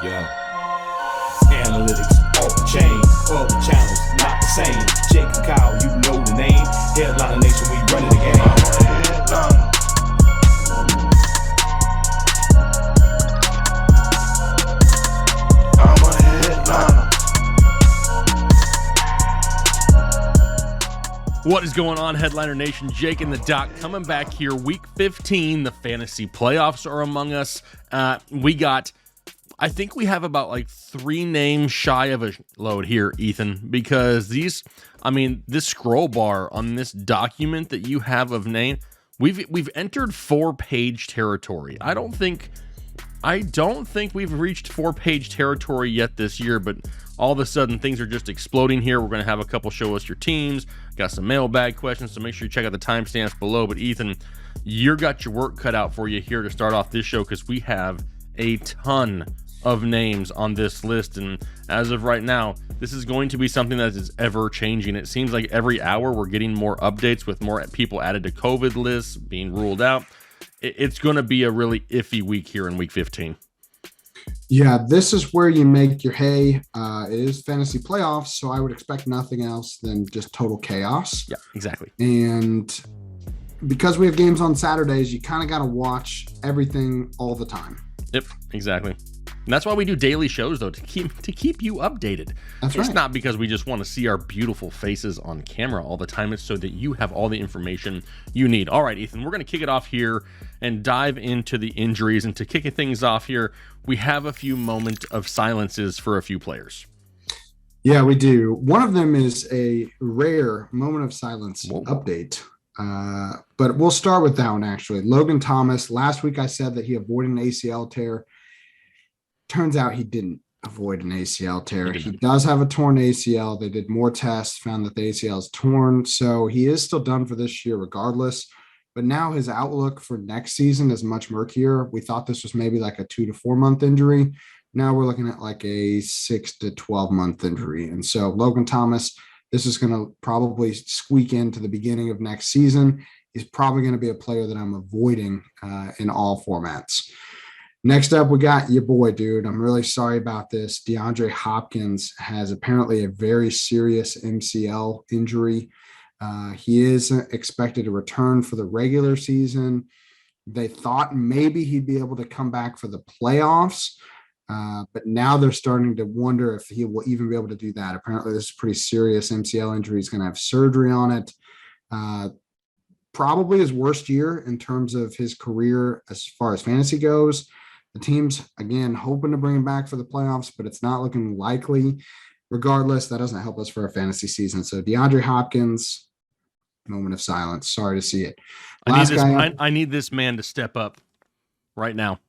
Yeah. Analytics off the chain, all the channels not the same. Jake and Kyle, you know the name. Headliner Nation, we running the game. I'm a headliner. What is going on, Headliner Nation? Jake and the Doc coming back here. Week 15, the fantasy playoffs are among us. I think we have about like 3 names shy of a load here, Ethan, because this scroll bar on this document that you have of name, we've entered 4-page territory. I don't think we've reached 4-page territory yet this year, but all of a sudden things are just exploding here. We're going to have a couple show us your teams, got some mailbag questions, so make sure you check out the timestamps below. But Ethan, you got your work cut out for you here to start off this show because we have a ton of names on this list, and as of right now, this is going to be something that is ever changing. It seems like every hour we're getting more updates with more people added to COVID lists, being ruled out. It's going to be a really iffy week here in week 15. Yeah, this is where you make your hay. It is fantasy playoffs, so I would expect nothing else than just total chaos. Yeah, exactly. And because we have games on Saturdays, you kind of got to watch everything all the time. Yep, exactly. And that's why we do daily shows, though, to keep you updated. That's It's right. not because we just want to see our beautiful faces on camera all the time. It's so that you have all the information you need. All right, Ethan, we're going to kick it off here and dive into the injuries. And to kick things off here, we have a few moments of silences for a few players. Yeah, we do. One of them is a rare moment of silence update. But we'll start with that one, actually. Logan Thomas. Last week I said that he avoided an ACL tear. Turns out he didn't avoid an ACL tear. He does have a torn ACL. They did more tests, found that the ACL is torn. So he is still done for this year regardless. But now his outlook for next season is much murkier. We thought this was maybe like a 2 to 4 month injury. Now we're looking at like a 6 to 12 month injury. And so Logan Thomas, this is going to probably squeak into the beginning of next season. He's probably going to be a player that I'm avoiding in all formats. Next up, we got your boy, dude. I'm really sorry about this. Deandre Hopkins has apparently a very serious MCL injury. He is expected to return for the regular season. They thought maybe he'd be able to come back for the playoffs, but now they're starting to wonder if he will even be able to do that. Apparently, this is a pretty serious MCL injury. He's going to have surgery on it. Probably his worst year in terms of his career as far as fantasy goes. The team's, again, hoping to bring him back for the playoffs, but it's not looking likely. Regardless, that doesn't help us for our fantasy season. So DeAndre Hopkins, moment of silence. Sorry to see it. I need this man to step up right now.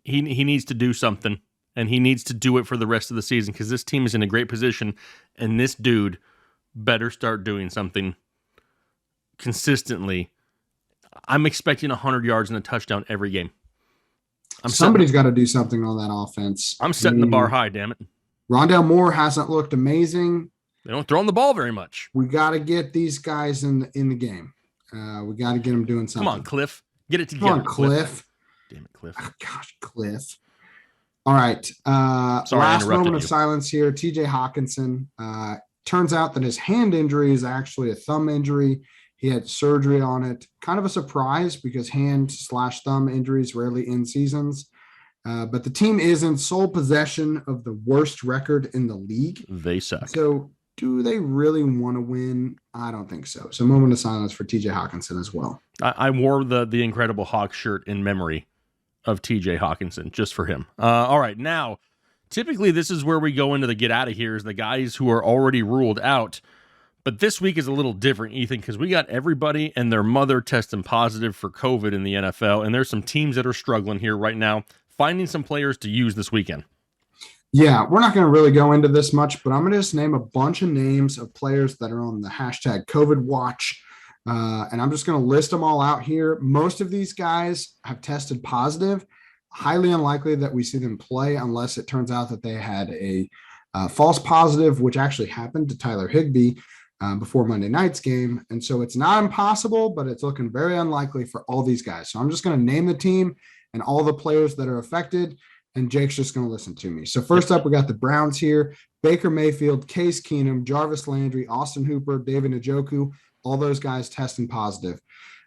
He needs to do something, and he needs to do it for the rest of the season because this team is in a great position, and this dude better start doing something consistently. I'm expecting 100 yards and a touchdown every game. Somebody's got to do something on that offense. I'm setting the bar high, damn it. Rondale Moore hasn't looked amazing. They don't throw him the ball very much. We got to get these guys in the game. We got to get them doing something. Come on, Cliff. Get it together. Come on, Cliff. Damn it, Cliff. Oh, gosh, Cliff. All right. Sorry, last moment of you. silence here. TJ Hockenson. Turns out that his hand injury is actually a thumb injury. He had surgery on it. Kind of a surprise because hand/thumb injuries rarely end seasons. But the team is in sole possession of the worst record in the league. They suck. So do they really want to win? I don't think so. So moment of silence for TJ Hockenson as well. I wore the Incredible Hawk shirt in memory of TJ Hockenson just for him. All right, now, typically this is where we go into the get out of here is the guys who are already ruled out. But this week is a little different, Ethan, because we got everybody and their mother testing positive for COVID in the NFL, and there's some teams that are struggling here right now, finding some players to use this weekend. Yeah, we're not going to really go into this much, but I'm going to just name a bunch of names of players that are on the hashtag COVID watch, and I'm just going to list them all out here. Most of these guys have tested positive. Highly unlikely that we see them play unless it turns out that they had a false positive, which actually happened to Tyler Higbee before Monday night's game. And so it's not impossible, but it's looking very unlikely for all these guys. So I'm just going to name the team and all the players that are affected. and Jake's just going to listen to me. So first up, we got the Browns here. Baker Mayfield, Case Keenum, Jarvis Landry, Austin Hooper, David Njoku, all those guys testing positive.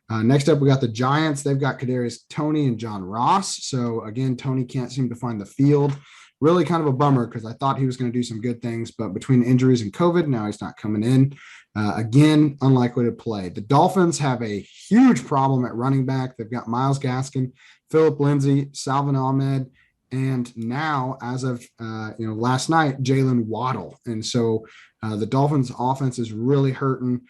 Next up, we got the Giants. They've got Kadarius Toney and John Ross. So again, Toney can't seem to find the field. Really kind of a bummer because I thought he was going to do some good things, but between injuries and COVID, now he's not coming in. Again, unlikely to play. The Dolphins have a huge problem at running back. They've got Myles Gaskin, Phillip Lindsay, Salvin Ahmed, and now, as of last night, Jalen Waddle. And so the Dolphins' offense is really hurting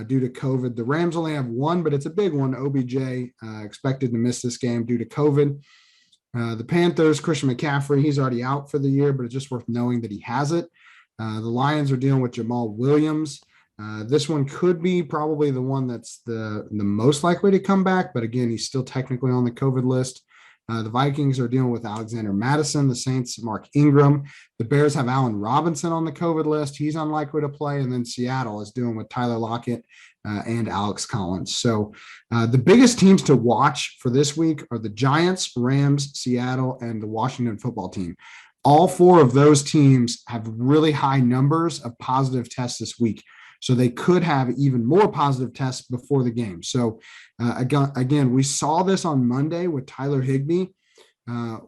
due to COVID. The Rams only have one, but it's a big one. OBJ expected to miss this game due to COVID. The Panthers, Christian McCaffrey, he's already out for the year, but it's just worth knowing that he has it. The Lions are dealing with Jamal Williams. This one could be probably the one that's the most likely to come back, but again, he's still technically on the COVID list. The Vikings are dealing with Alexander Madison, the Saints, Mark Ingram. The Bears have Allen Robinson on the COVID list. He's unlikely to play. And then Seattle is dealing with Tyler Lockett and Alex Collins. So the biggest teams to watch for this week are the Giants, Rams, Seattle, and the Washington football team. All four of those teams have really high numbers of positive tests this week. So they could have even more positive tests before the game. So again, we saw this on Monday with Tyler Higbee,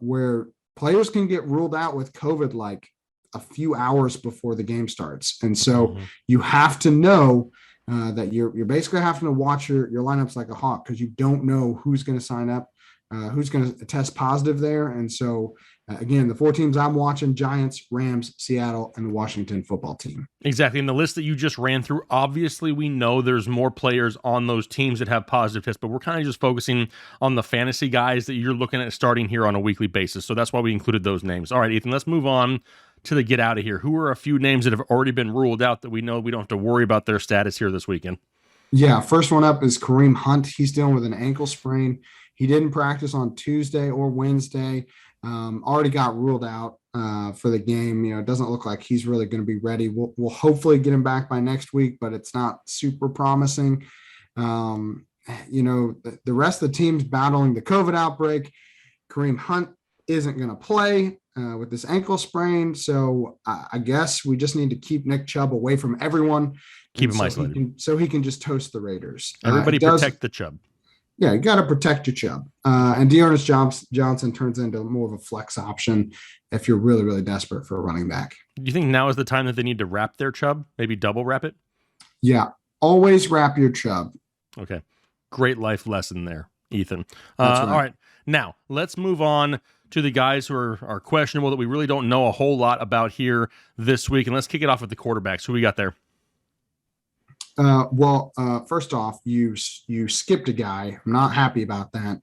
where players can get ruled out with COVID like a few hours before the game starts. And so you have to know that you're basically having to watch your lineups like a hawk because you don't know who's going to sign up, who's going to test positive there. And so again, the four teams I'm watching: Giants, Rams, Seattle, and the Washington football team. Exactly. And the list that you just ran through, obviously we know there's more players on those teams that have positive tests, but we're kind of just focusing on the fantasy guys that you're looking at starting here on a weekly basis. So that's why we included those names. All right, Ethan, let's move on to the get out of here. Who are a few names that have already been ruled out that we know we don't have to worry about their status here this weekend? Yeah, first one up is Kareem Hunt. He's dealing with an ankle sprain. He didn't practice on Tuesday or Wednesday. Already got ruled out for the game. It doesn't look like he's really going to be ready. We'll hopefully get him back by next week, but it's not super promising. The rest of the teams battling the COVID outbreak. Kareem Hunt isn't going to play with this ankle sprain. So I guess we just need to keep Nick Chubb away from everyone. Keep him isolated. So he can just toast the Raiders. Everybody protect the Chubb. Yeah, you got to protect your Chubb. And Dearness Johnson turns into more of a flex option if you're really, really desperate for a running back. Do you think now is the time that they need to wrap their Chubb? Maybe double wrap it? Yeah, always wrap your Chubb. Okay. Great life lesson there, Ethan. Right. All right. Now, let's move on to the guys who are questionable that we really don't know a whole lot about here this week. And let's kick it off with the quarterbacks. Who we got there? First off, you skipped a guy. I'm not happy about that.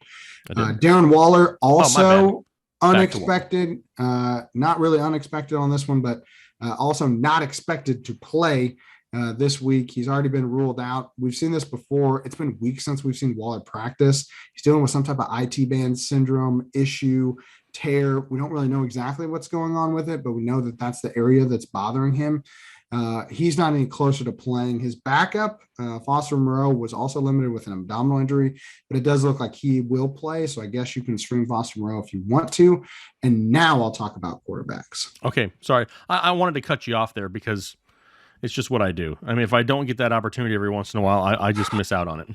Darren Waller, also unexpected, not really unexpected on this one, but also not expected to play this week. He's already been ruled out. We've seen this before. It's been weeks since we've seen Waller practice. He's dealing with some type of IT band syndrome issue, tear. We don't really know exactly what's going on with it, but we know that that's the area that's bothering him. He's not any closer to playing. His backup, Foster Moreau, was also limited with an abdominal injury, but it does look like he will play. So I guess you can stream Foster Moreau if you want to. And now I'll talk about quarterbacks. Okay, sorry. I wanted to cut you off there because it's just what I do. I mean, if I don't get that opportunity every once in a while, I just miss out on it.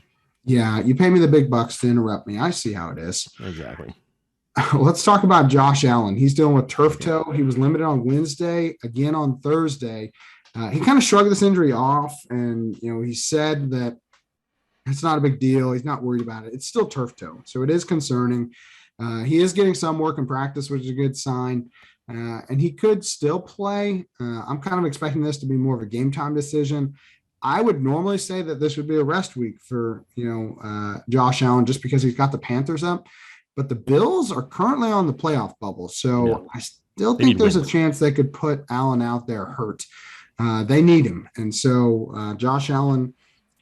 Yeah, you pay me the big bucks to interrupt me. I see how it is. Exactly. Let's talk about Josh Allen. He's dealing with turf toe. He was limited on Wednesday, again on Thursday. He kind of shrugged this injury off, and he said that it's not a big deal. He's not worried about it. It's still turf toe, so it is concerning. He is getting some work in practice, which is a good sign, and he could still play. I'm kind of expecting this to be more of a game time decision. I would normally say that this would be a rest week for Josh Allen just because he's got the Panthers up, but the Bills are currently on the playoff bubble, so I still think there's a chance they could put Allen out there hurt. They need him. And so Josh Allen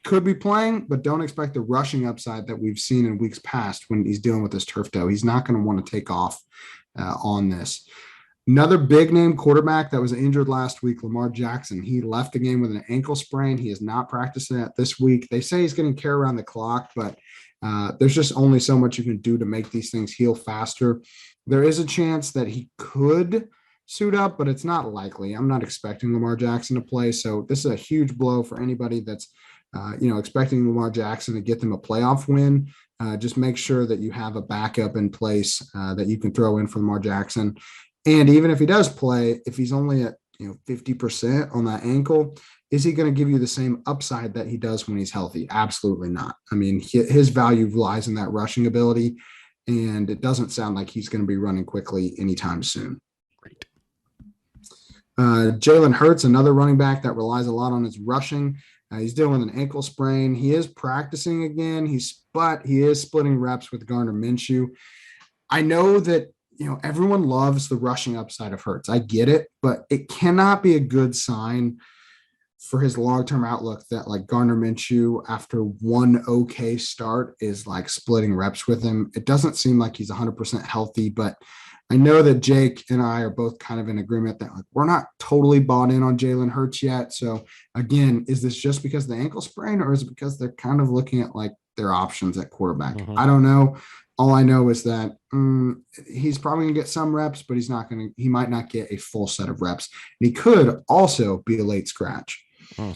could be playing, but don't expect the rushing upside that we've seen in weeks past when he's dealing with this turf toe. He's not going to want to take off on this. Another big name quarterback that was injured last week, Lamar Jackson. He left the game with an ankle sprain. He is not practicing it this week. They say he's getting care around the clock, but there's just only so much you can do to make these things heal faster. There is a chance that he could suit up, but it's not likely. I'm not expecting Lamar Jackson to play. So this is a huge blow for anybody that's, expecting Lamar Jackson to get them a playoff win. Just make sure that you have a backup in place that you can throw in for Lamar Jackson. And even if he does play, if he's only at 50% on that ankle, is he going to give you the same upside that he does when he's healthy? Absolutely not. I mean, his value lies in that rushing ability, and it doesn't sound like he's going to be running quickly anytime soon. Great. Jalen Hurts, another running back that relies a lot on his rushing. He's dealing with an ankle sprain. He is practicing again. He is splitting reps with Gardner Minshew. I know that everyone loves the rushing upside of Hurts. I get it, but it cannot be a good sign for his long-term outlook that like Gardner Minshew, after one okay start, is like splitting reps with him. It doesn't seem like he's 100% healthy, but I know that Jake and I are both kind of in agreement that like we're not totally bought in on Jalen Hurts yet. So again, is this just because of the ankle sprain, or is it because they're kind of looking at like their options at quarterback? Mm-hmm. I don't know. All I know is that he's probably gonna get some reps, but he might not get a full set of reps. And he could also be a late scratch. Oh.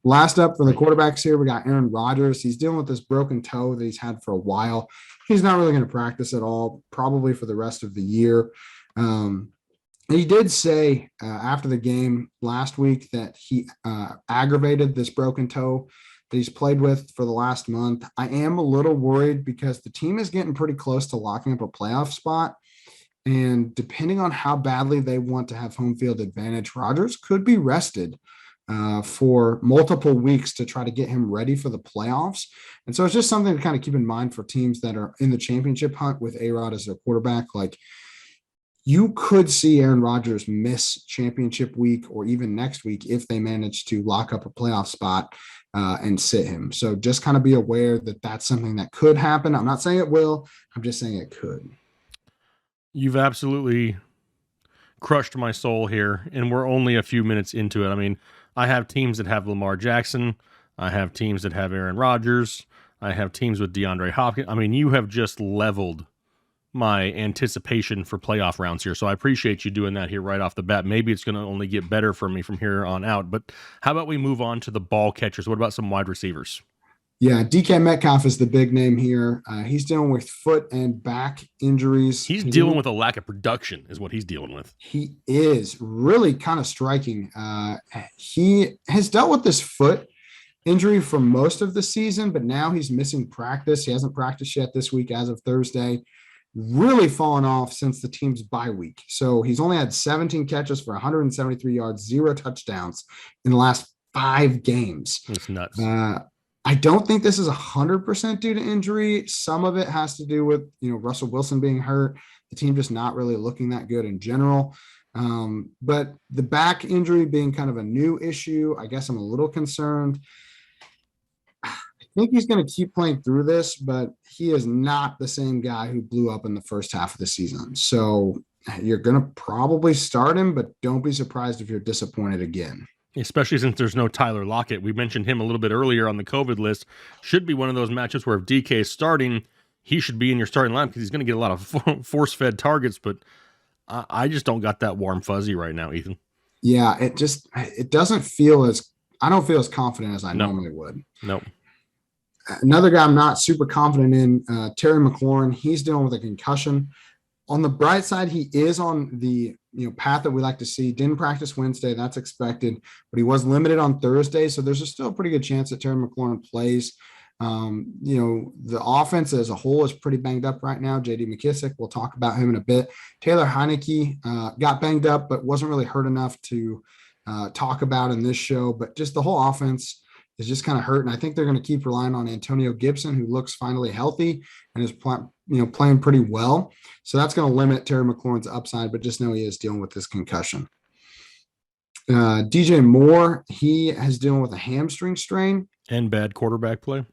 Last up for the quarterbacks here, we got Aaron Rodgers. He's dealing with this broken toe that he's had for a while. He's not really going to practice at all, probably for the rest of the year. He did say after the game last week that he aggravated this broken toe that he's played with for the last month. I am a little worried because the team is getting pretty close to locking up a playoff spot. And depending on how badly they want to have home field advantage, Rodgers could be rested for multiple weeks to try to get him ready for the playoffs. And so it's just something to kind of keep in mind for teams that are in the championship hunt with A-Rod as their quarterback. Like, you could see Aaron Rodgers miss championship week or even next week if they manage to lock up a playoff spot and sit him. So just kind of be aware that that's something that could happen. I'm not saying it will. I'm just saying it could. You've absolutely crushed my soul here, and we're only a few minutes into it. I mean, I have teams that have Lamar Jackson. I have teams that have Aaron Rodgers. I have teams with DeAndre Hopkins. I mean, you have just leveled my anticipation for playoff rounds here. So I appreciate you doing that here right off the bat. Maybe it's going to only get better for me from here on out. But how about we move on to the ball catchers? What about some wide receivers? Yeah, DK Metcalf is the big name here. He's dealing with foot and back injuries. He's dealing with a lack of production is what he's dealing with. He is really kind of striking. He has dealt with this foot injury for most of the season, but now he's missing practice. He hasn't practiced yet this week as of Thursday. Really fallen off since the team's bye week. So he's only had 17 catches for 173 yards, 0 touchdowns in the last 5 games. It's nuts. I don't think this is 100% due to injury. Some of it has to do with, Russell Wilson being hurt, the team just not really looking that good in general. But the back injury being kind of a new issue, I guess I'm a little concerned. I think he's going to keep playing through this, but he is not the same guy who blew up in the first half of the season. So you're going to probably start him, but don't be surprised if you're disappointed again. Especially since there's no Tyler Lockett. We mentioned him a little bit earlier on the COVID list. Should be one of those matchups where if DK is starting, he should be in your starting line because he's going to get a lot of force-fed targets, but I just don't got that warm fuzzy right now, Ethan. Yeah, it doesn't feel I don't feel as confident as I normally would. Nope. Another guy I'm not super confident in, Terry McLaurin. He's dealing with a concussion. On the bright side, he is on the path that we like to see. Didn't practice Wednesday, that's expected, but he was limited on Thursday, so there's still a pretty good chance that Terry McLaurin plays. The offense as a whole is pretty banged up right now. J.D. Mckissic, we'll talk about him in a bit. Taylor Heineke got banged up, but wasn't really hurt enough to talk about in this show. But just the whole offense is just kind of hurt, and I think they're going to keep relying on Antonio Gibson, who looks finally healthy and is playing pretty well. So that's going to limit Terry McLaurin's upside, but just know he is dealing with this concussion. DJ Moore, he is dealing with a hamstring strain. And bad quarterback play.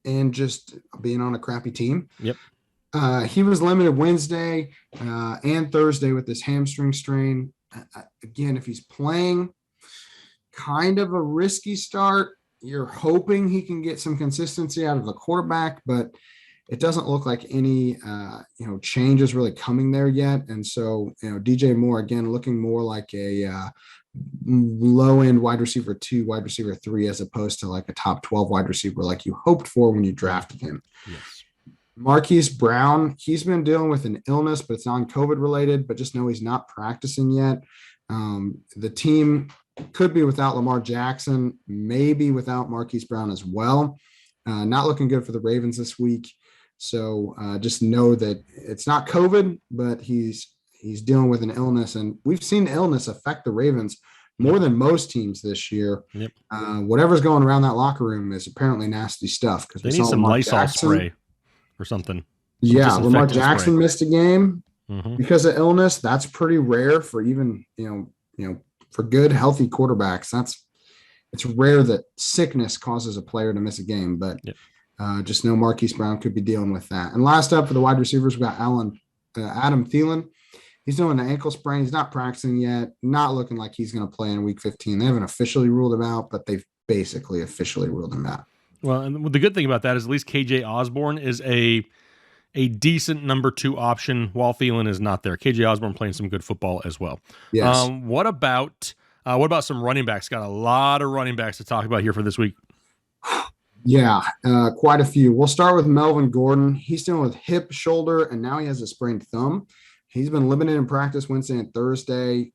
And just being on a crappy team. Yep. He was limited Wednesday and Thursday with this hamstring strain. Again, if he's playing, kind of a risky start. You're hoping he can get some consistency out of the quarterback, but it doesn't look like any change is really coming there yet. And so, DJ Moore, again, looking more like a low end wide receiver 2, wide receiver 3, as opposed to like a top 12 wide receiver like you hoped for when you drafted him. Yes. Marquise Brown, he's been dealing with an illness, but it's non-COVID related, but just know he's not practicing yet. The team could be without Lamar Jackson, maybe without Marquise Brown as well. Not looking good for the Ravens this week. So just know that it's not COVID, but he's dealing with an illness, and we've seen illness affect the Ravens more than most teams this year. Yep. Whatever's going around that locker room is apparently nasty stuff. Because they need some Lysol spray or something. Yeah, Lamar Jackson missed a game because of illness. That's pretty rare for even for good healthy quarterbacks. It's rare that sickness causes a player to miss a game, but just know Marquise Brown could be dealing with that. And last up for the wide receivers, we got Adam Thielen. He's doing an ankle sprain. He's not practicing yet. Not looking like he's going to play in week 15. They haven't officially ruled him out, but they've basically officially ruled him out. Well, and the good thing about that is at least KJ Osborne is a decent number 2 option while Thielen is not there. KJ Osborne playing some good football as well. Yes. What about some running backs? Got a lot of running backs to talk about here for this week. Yeah, quite a few. We'll start with Melvin Gordon. He's dealing with hip, shoulder, and now he has a sprained thumb. He's been limited in practice Wednesday and Thursday.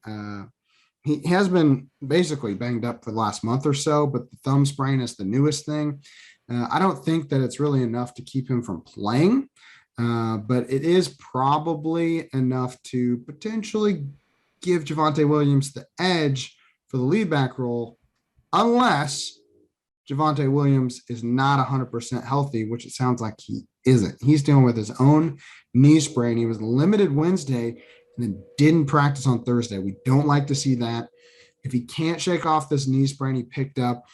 He has been basically banged up for the last month or so, but the thumb sprain is the newest thing. I don't think that it's really enough to keep him from playing, but it is probably enough to potentially give Javonte Williams the edge for the lead back role, unless Javonte Williams is not 100% healthy, which it sounds like he isn't. He's dealing with his own knee sprain. He was limited Wednesday and then didn't practice on Thursday. We don't like to see that. If he can't shake off this knee sprain he picked up,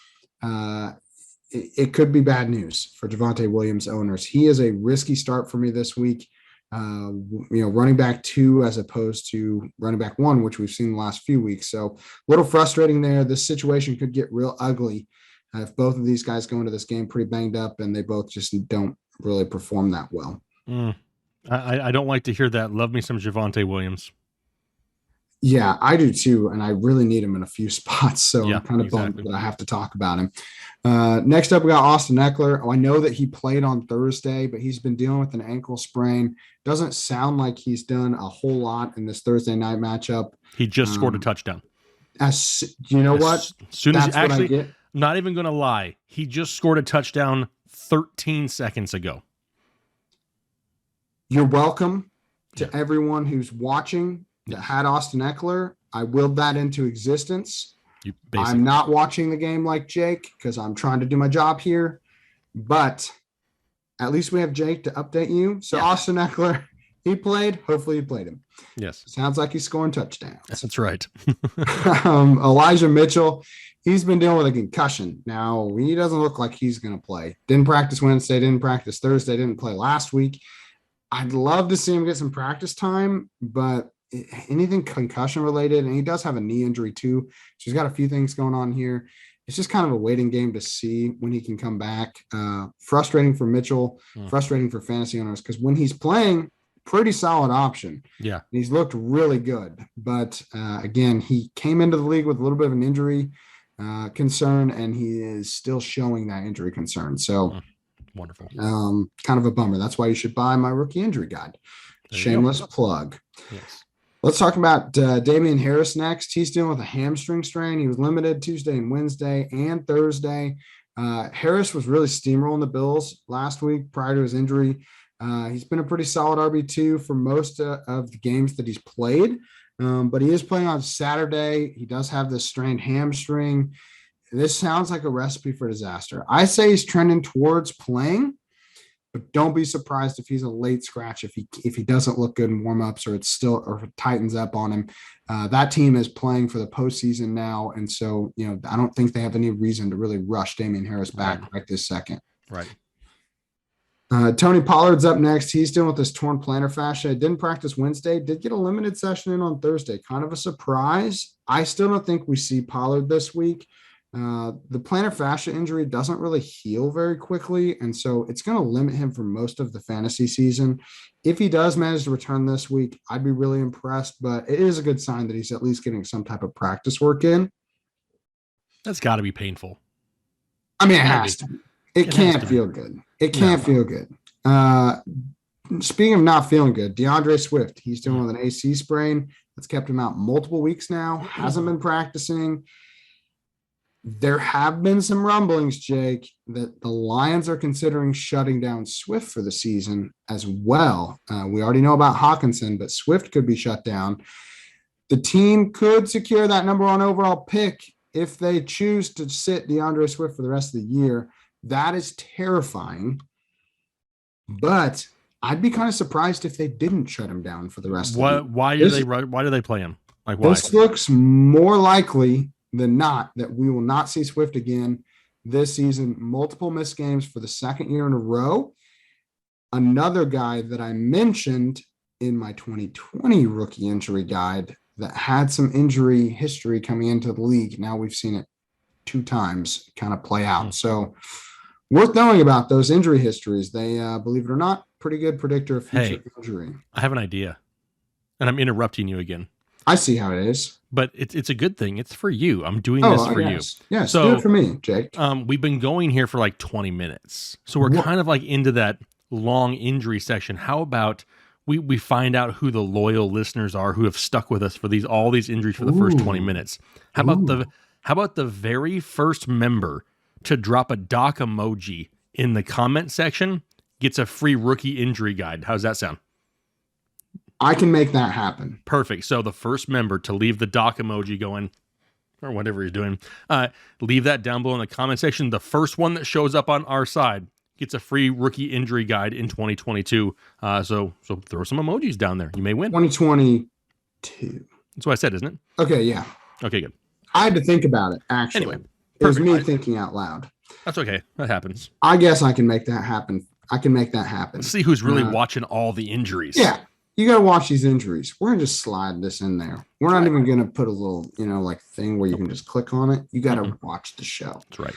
it could be bad news for Javonte Williams owners. He is a risky start for me this week. Running back 2 as opposed to running back 1, which we've seen the last few weeks. So a little frustrating there. This situation could get real ugly if both of these guys go into this game pretty banged up and they both just don't really perform that well. I don't like to hear that. Love me some Javonte Williams. Yeah, I do too. And I really need him in a few spots. So I'm kind of bummed that I have to talk about him. Next up, we got Austin Ekeler. I know that he played on Thursday, but he's been dealing with an ankle sprain. Doesn't sound like he's done a whole lot in this Thursday night matchup. He just scored a touchdown. You know what? As soon as actually, not even going to lie, he just scored a touchdown 13 seconds ago. You're welcome to everyone who's watching that had Austin Ekeler. I willed that into existence. I'm not watching the game like Jake because I'm trying to do my job here, but at least we have Jake to update you. So Austin Ekeler, he played. Hopefully you played him. Yes. Sounds like he's scoring touchdowns. That's right. Elijah Mitchell, he's been dealing with a concussion. Now, he doesn't look like he's going to play. Didn't practice Wednesday, didn't practice Thursday, didn't play last week. I'd love to see him get some practice time, but anything concussion related, and he does have a knee injury too. So he's got a few things going on here. It's just kind of a waiting game to see when he can come back. Frustrating for Mitchell, frustrating for fantasy owners, because when he's playing, pretty solid option. Yeah. He's looked really good. But again, he came into the league with a little bit of an injury concern, and he is still showing that injury concern. So wonderful. Kind of a bummer. That's why you should buy my rookie injury guide. Shameless plug. Yes. Let's talk about Damien Harris next. He's dealing with a hamstring strain. He was limited Tuesday and Wednesday and Thursday. Harris was really steamrolling the Bills last week prior to his injury. He's been a pretty solid RB2 for most of the games that he's played, but he is playing on Saturday. He does have this strained hamstring. This sounds like a recipe for disaster. I say he's trending towards playing, but don't be surprised if he's a late scratch if he doesn't look good in warmups or if it tightens up on him. That team is playing for the postseason now, and so I don't think they have any reason to really rush Damien Harris back right this second. Right. Tony Pollard's up next. He's dealing with this torn plantar fascia. Didn't practice Wednesday. Did get a limited session in on Thursday. Kind of a surprise. I still don't think we see Pollard this week. The plantar fascia injury doesn't really heal very quickly, and so it's going to limit him for most of the fantasy season. If he does manage to return this week, I'd be really impressed, but it is a good sign that he's at least getting some type of practice work in. That's got to be painful. I mean, it has to. It can't feel good. It can't feel good. Speaking of not feeling good, DeAndre Swift, he's dealing with an AC sprain that's kept him out multiple weeks now, hasn't been practicing. There have been some rumblings, Jake, that the Lions are considering shutting down Swift for the season as well. We already know about Hockenson, but Swift could be shut down. The team could secure that number 1 overall pick if they choose to sit DeAndre Swift for the rest of the year. That is terrifying, but I'd be kind of surprised if they didn't shut him down for the rest of the year. Why do they play him? Like, why? This looks more likely than not that we will not see Swift again this season. Multiple missed games for the second year in a row. Another guy that I mentioned in my 2020 rookie injury guide that had some injury history coming into the league. Now we've seen it 2 times kind of play out. So worth knowing about those injury histories. They, believe it or not, pretty good predictor of future injury. I have an idea, and I'm interrupting you again. I see how it is. But it's a good thing. It's for you. I'm doing this for you. Yes, so, do it for me, Jake. We've been going here for like 20 minutes. So we're kind of like into that long injury section. How about we find out who the loyal listeners are who have stuck with us for all these injuries for the first 20 minutes? How about the very first member to drop a doc emoji in the comment section gets a free rookie injury guide? How's that sound? I can make that happen. Perfect. So the first member to leave the doc emoji going, or whatever he's doing, leave that down below in the comment section. The first one that shows up on our side gets a free rookie injury guide in 2022. So throw some emojis down there. You may win. 2022. That's what I said, isn't it? Okay, yeah. Okay, good. I had to think about it, actually. Anyway, it was me thinking out loud. That's okay. That happens. I guess I can make that happen. Let's see who's really watching all the injuries. Yeah. You got to watch these injuries. We're going to just slide this in there. We're not even going to put a little, like thing where you can just click on it. You got to watch the show. That's right.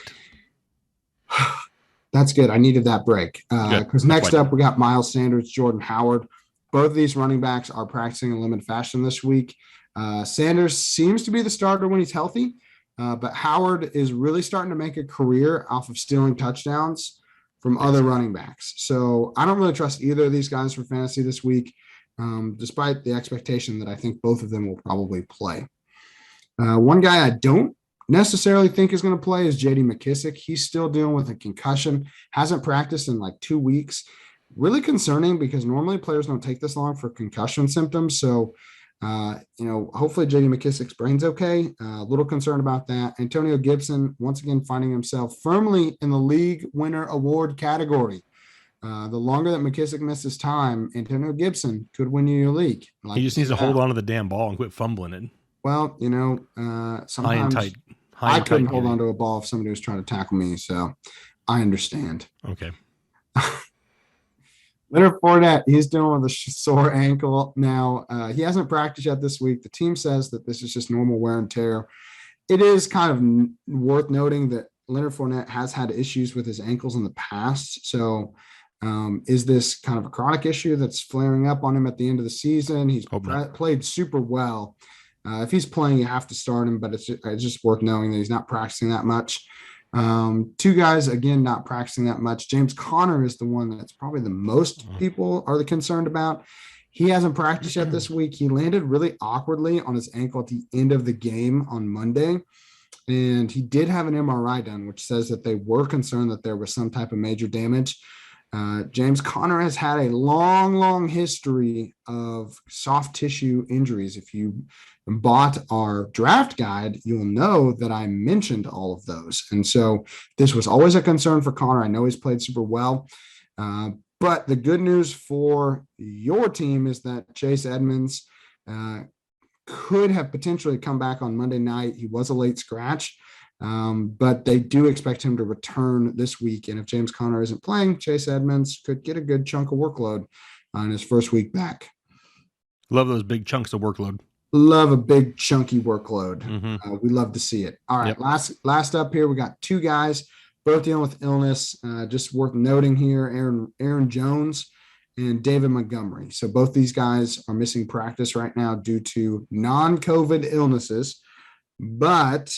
That's good. I needed that break. Because next up, we got Miles Sanders, Jordan Howard. Both of these running backs are practicing in limited fashion this week. Sanders seems to be the starter when he's healthy, but Howard is really starting to make a career off of stealing touchdowns from other running backs. So I don't really trust either of these guys for fantasy this week. Despite the expectation that I think both of them will probably play. One guy I don't necessarily think is going to play is J.D. Mckissic. He's still dealing with a concussion, hasn't practiced in like 2 weeks. Really concerning because normally players don't take this long for concussion symptoms. So, hopefully J.D. McKissic's brain's okay. A little concerned about that. Antonio Gibson, once again, finding himself firmly in the league winner award category. The longer that McKissic misses time, Antonio Gibson could win you your league. He just needs to hold on to the damn ball and quit fumbling it. Well, sometimes I couldn't hold on to a ball if somebody was trying to tackle me, so I understand. Okay. Leonard Fournette, he's dealing with a sore ankle now. He hasn't practiced yet this week. The team says that this is just normal wear and tear. It is kind of worth noting that Leonard Fournette has had issues with his ankles in the past, so is this kind of a chronic issue that's flaring up on him at the end of the season? He's played super well. If he's playing, you have to start him, but it's just worth knowing that he's not practicing that much. 2 guys, again, not practicing that much. James Conner is the one that's probably the most people are concerned about. He hasn't practiced yet this week. He landed really awkwardly on his ankle at the end of the game on Monday. And he did have an MRI done, which says that they were concerned that there was some type of major damage. James Conner has had a long history of soft tissue injuries. If you bought our draft guide, you'll know that I mentioned all of those. And so this was always a concern for Conner. I know he's played super well. But the good news for your team is that Chase Edmonds could have potentially come back on Monday night. He was a late scratch. But they do expect him to return this week. And if James Conner isn't playing, Chase Edmonds could get a good chunk of workload on his first week back. Love those big chunks of workload. Love a big chunky workload. Mm-hmm. We love to see it. All right, Yep. last up here, we got two guys both dealing with illness. Just worth noting here, Aaron Jones and David Montgomery. So both these guys are missing practice right now due to non-COVID illnesses. But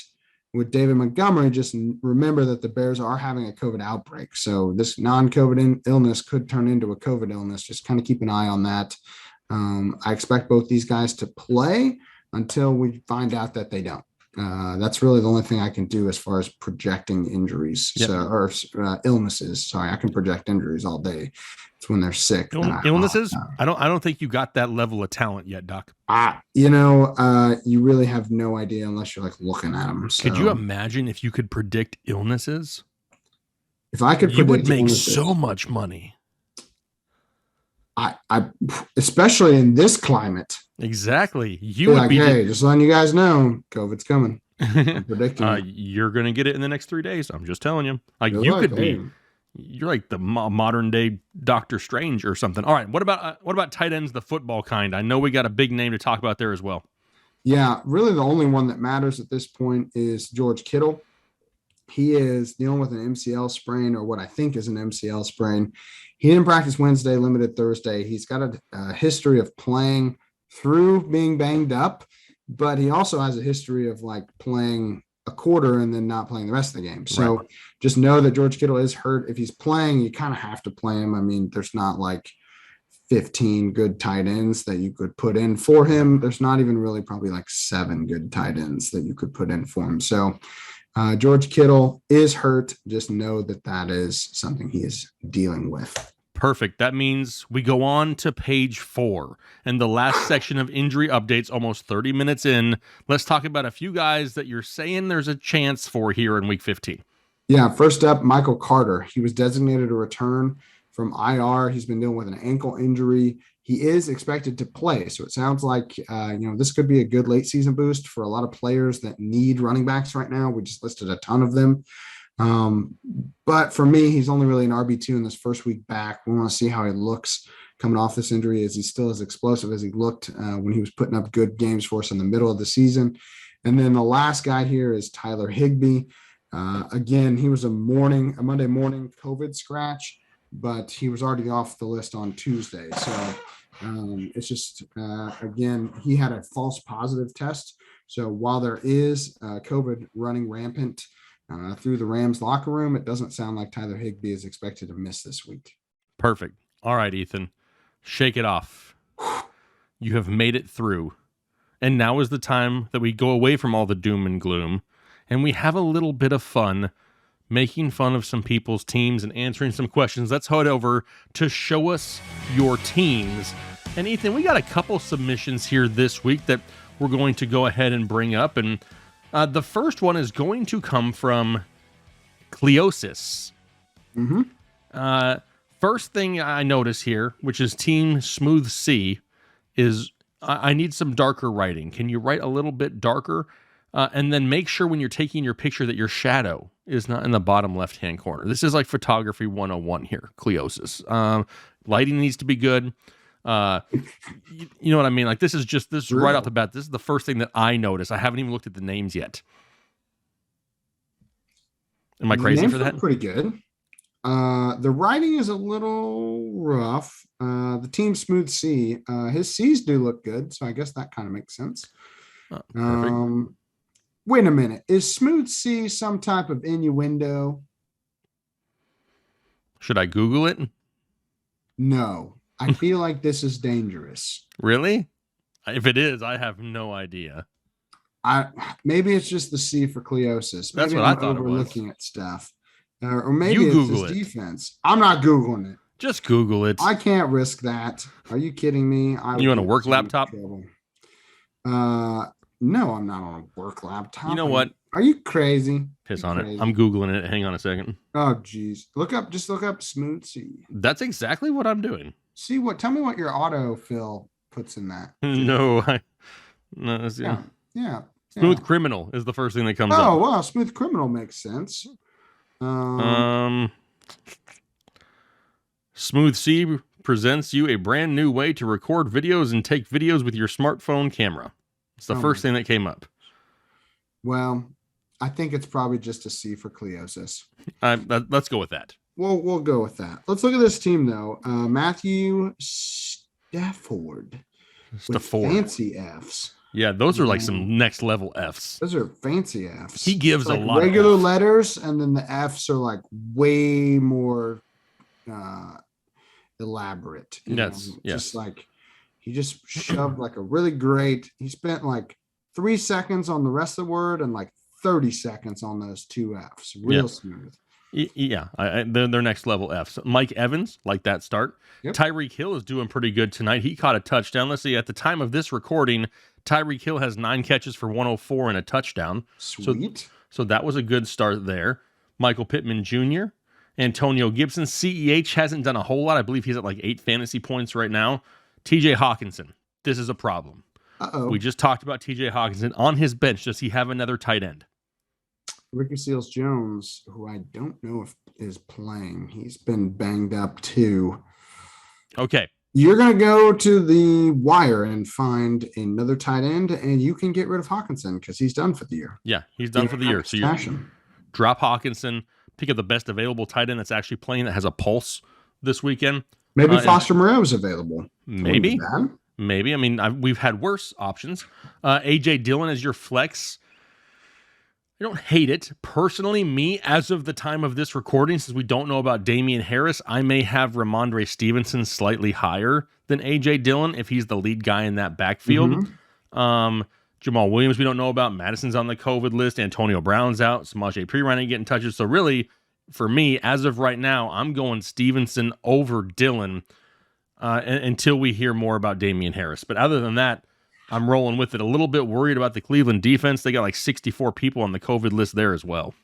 with David Montgomery, just remember that the Bears are having a COVID outbreak. So this non-COVID illness could turn into a COVID illness. Just kind of keep an eye on that. I expect both these guys to play until we find out that they don't. That's really the only thing I can do as far as projecting injuries or illnesses. Sorry, I can project injuries all day. It's when they're sick. Illnesses? I don't think you got that level of talent yet, Doc. You really have no idea unless you're like looking at them. So, could you imagine if you could predict illnesses? If I could, you would make so much money. I especially in this climate. Exactly. You would like, be hey, just letting you guys know, COVID's coming. I'm predicting. You're going to get it in the next 3 days. I'm just telling you. You're like the modern day Doctor Strange or something. All right. What about tight ends, the football kind? I know we got a big name to talk about there as well. Yeah, really the only one that matters at this point is George Kittle. He is dealing with an MCL sprain, or what I think is an MCL sprain. He didn't practice Wednesday, limited Thursday. He's got a history of playing through being banged up, but he also has a history of like playing a quarter and then not playing the rest of the game. So just know that George Kittle is hurt. If he's playing, you kind of have to play him. I mean, there's not like 15 good tight ends that you could put in for him. There's not even really probably like 7 good tight ends that you could put in for him. So George Kittle is hurt. Just know that is something he is dealing with. Perfect. That means we go on to page 4 and the last section of injury updates, almost 30 minutes in. Let's talk about a few guys that you're saying there's a chance for here in week 15. Yeah. First up, Michael Carter. He was designated a return from IR. He's been dealing with an ankle injury. He is expected to play. So it sounds like, this could be a good late season boost for a lot of players that need running backs right now. We just listed a ton of them. But for me, he's only really an RB2 in this first week back. We want to see how he looks coming off this injury. Is he still as explosive as he looked when he was putting up good games for us in the middle of the season? And then the last guy here is Tyler Higbee. Again, he was a Monday morning COVID scratch, but he was already off the list on Tuesday. So it's just, again, he had a false positive test. So while there is COVID running rampant through the Rams locker room, it doesn't sound like Tyler Higbee is expected to miss this week. Perfect. All right, Ethan, shake it off. You have made it through. And now is the time that we go away from all the doom and gloom and we have a little bit of fun making fun of some people's teams and answering some questions. Let's head over to Show Us Your Teams. And Ethan, we got a couple submissions here this week that we're going to go ahead and bring up. And the first one is going to come from Cleosis. Mm-hmm. First thing I notice here, which is Team Smooth C, is I need some darker writing. Can you write a little bit darker? And then make sure when you're taking your picture that your shadow is not in the bottom left-hand corner. This is like photography 101 here, Cleosis. Lighting needs to be good. You know what I mean? Like this is right off the bat. This is the first thing that I notice. I haven't even looked at the names yet. Am I crazy for that? Pretty good. The writing is a little rough. The Team Smooth C, his C's do look good, so I guess that kind of makes sense. Wait a minute. Is Smooth C some type of innuendo? Should I Google it? No. I feel like this is dangerous. Really? If it is, I have no idea. Maybe it's just the C for Cleosis. That's what I thought it was. Overlooking at stuff. Or maybe you it's Google his it. Defense. I'm not Googling it. Just Google it. I can't risk that. Are you kidding me? You on a work laptop? No, I'm not on a work laptop. You know what? Are you crazy? Piss on it. I'm Googling it. Hang on a second. Oh, geez. Look up Smooth C. That's exactly what I'm doing. Tell me what your autofill puts in that. No. Yeah. Smooth Criminal is the first thing that comes up. Oh, wow. Smooth Criminal makes sense. Smooth C presents you a brand new way to record videos and take videos with your smartphone camera. It's the first thing that came up. Well, I think it's probably just a C for Cleosis. Let's go with that. We'll go with that. Let's look at this team, though. Matthew Stafford with fancy Fs. Yeah, those are like some next level Fs. Those are fancy Fs. He gives like a lot regular of letters, and then the Fs are like way more elaborate. Just like he just shoved like a really great. He spent like 3 seconds on the rest of the word and like 30 seconds on those 2 Fs. Real smooth. Yeah, they're next level Fs. Mike Evans, like that start. Yep. Tyreek Hill is doing pretty good tonight. He caught a touchdown. Let's see, at the time of this recording, Tyreek Hill has 9 catches for 104 and a touchdown. Sweet. So that was a good start there. Michael Pittman Jr., Antonio Gibson. CEH hasn't done a whole lot. I believe he's at like 8 fantasy points right now. TJ Hockenson. This is a problem. Uh-oh. We just talked about TJ Hockenson. On his bench, does he have another tight end? Ricky Seals-Jones, who I don't know if is playing. He's been banged up too. Okay. You're going to go to the wire and find another tight end, and you can get rid of Hockenson because he's done for the year. Yeah, he's done for the year. So you drop Hockenson, pick up the best available tight end that's actually playing, that has a pulse this weekend. Maybe Foster Moreau is available. Maybe. I mean, we've had worse options. A.J. Dillon as your flex. I don't hate it. Personally, me, as of the time of this recording, since we don't know about Damien Harris, I may have Ramondre Stevenson slightly higher than A.J. Dillon if he's the lead guy in that backfield. Jamal Williams, we don't know about. Madison's on the COVID list. Antonio Brown's out. Samaje Perine ain't getting touches. So really, for me, as of right now, I'm going Stevenson over Dillon until we hear more about Damien Harris. But other than that, I'm rolling with it. A little bit worried about the Cleveland defense. They got like 64 people on the COVID list there as well.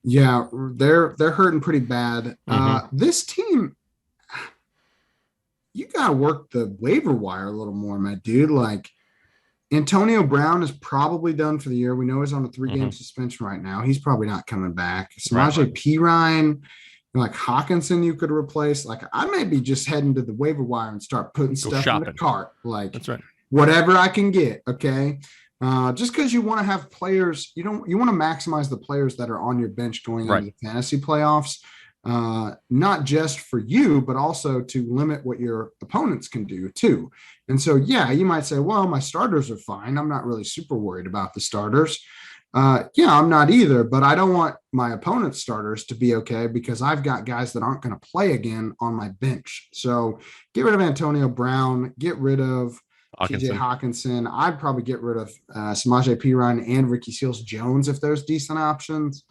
Yeah, they're hurting pretty bad. This team, you got to work the waiver wire a little more, my dude. Like, Antonio Brown is probably done for the year. We know he's on a 3-game suspension right now. He's probably not coming back. Samaje Perine, like Hockenson, you could replace. Like, I may be just heading to the waiver wire and start putting stuff in the cart. Like, that's right. Whatever I can get. Okay. Just because you want to have players, you want to maximize the players that are on your bench going into the fantasy playoffs. Not just for you, but also to limit what your opponents can do too. And so, yeah, you might say, well, my starters are fine. I'm not really super worried about the starters. Yeah, I'm not either, but I don't want my opponent's starters to be okay because I've got guys that aren't going to play again on my bench. So get rid of Antonio Brown, get rid of TJ Hockenson. I'd probably get rid of Samaje Perine and Ricky Seals-Jones if there's decent options.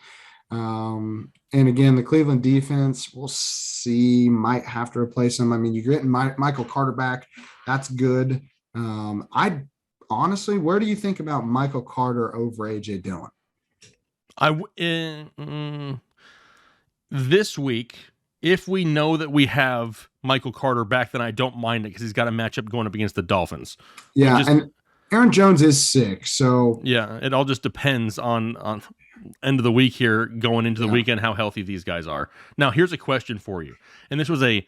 And again, the Cleveland defense, we'll see, might have to replace him. I mean, you're getting Michael Carter back. That's good. I honestly, where do you think about Michael Carter over A.J. Dillon? This week, if we know that we have Michael Carter back, then I don't mind it because he's got a matchup going up against the Dolphins. Yeah, and Aaron Jones is sick, so yeah, it all just depends on end of the week here, going into the weekend, how healthy these guys are. Now, here's a question for you, and this was a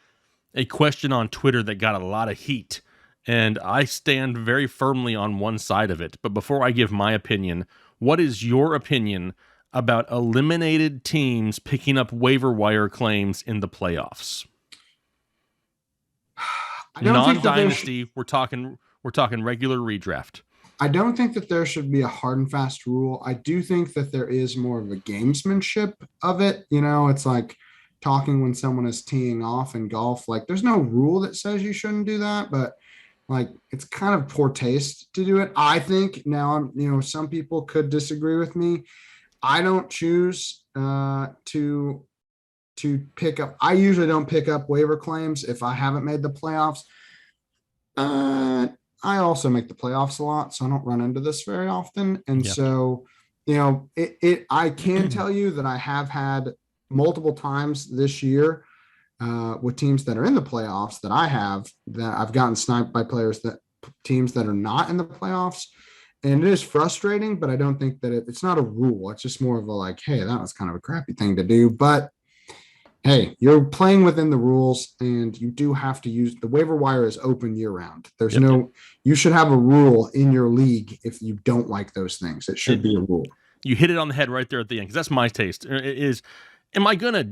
question on Twitter that got a lot of heat, and I stand very firmly on one side of it. But before I give my opinion, what is your opinion about eliminated teams picking up waiver wire claims in the playoffs? Non-dynasty, we're talking regular redraft. I don't think that there should be a hard and fast rule. I do think that there is more of a gamesmanship of it. You know, it's like talking when someone is teeing off in golf. Like, there's no rule that says you shouldn't do that, but like, it's kind of poor taste to do it. I think now, some people could disagree with me. I don't choose to pick up. I usually don't pick up waiver claims if I haven't made the playoffs. I also make the playoffs a lot, so I don't run into this very often. And so, I can tell you that I have had multiple times this year with teams that are in the playoffs that I've gotten sniped by teams that are not in the playoffs. And it is frustrating, but I don't think that it's not a rule. It's just more of a like, hey, that was kind of a crappy thing to do. But Hey, you're playing within the rules, and you do have to use the waiver wire is open year round. There's you should have a rule in your league if you don't like those things. It should be a rule. You hit it on the head right there at the end, because that's my taste. Am I gonna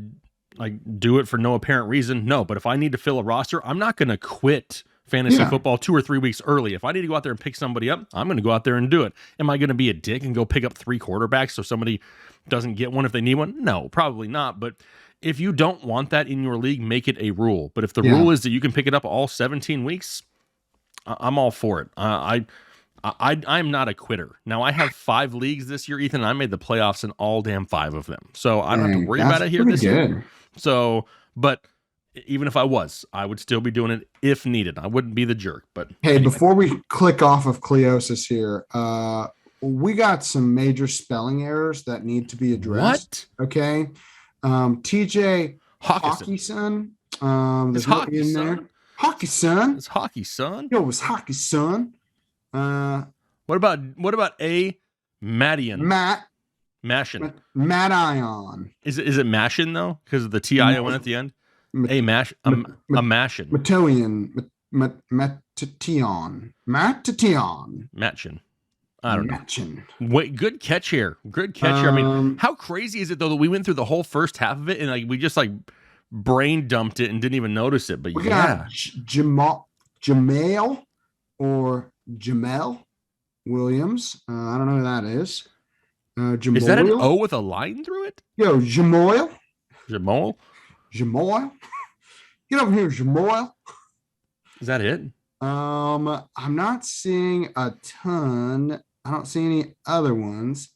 do it for no apparent reason? No, but if I need to fill a roster, I'm not gonna quit fantasy football 2 or 3 weeks early. If I need to go out there and pick somebody up, I'm going to go out there and do it. Am I going to be a dick and go pick up 3 quarterbacks so somebody doesn't get one if they need one? No, probably not. But if you don't want that in your league, make it a rule. But if the rule is that you can pick it up all 17 weeks, I'm all for it. I'm not a quitter. Now, I have 5 leagues this year, Ethan, and I made the playoffs in all damn 5 of them. So I don't have to worry about it here this year. So, but even if I would still be doing it if needed. I wouldn't be the jerk. But hey, anyway. Before we click off of Cleosis here, we got some major spelling errors that need to be addressed. What? Okay. TJ Hockenson. There's hockey in there. Hockey son. It's hockey son. Yo, it's hockey son. What about a Mattian? Mashin. Mattion. Is it Mashin though? Because of the TION at the end? A Mashin. Mattoian. Mattion. Matchin. I don't know. Matchin. Wait, good catch here. Good catch here. I mean, how crazy is it though that we went through the whole first half of it and we just brain dumped it and didn't even notice it? But we got Jamal or Jamel Williams. I don't know who that is. Is that an O with a line through it? Yo, Jamoil. Jamal? Get over here, Jamoil. Is that it? I'm not seeing a ton. I don't see any other ones.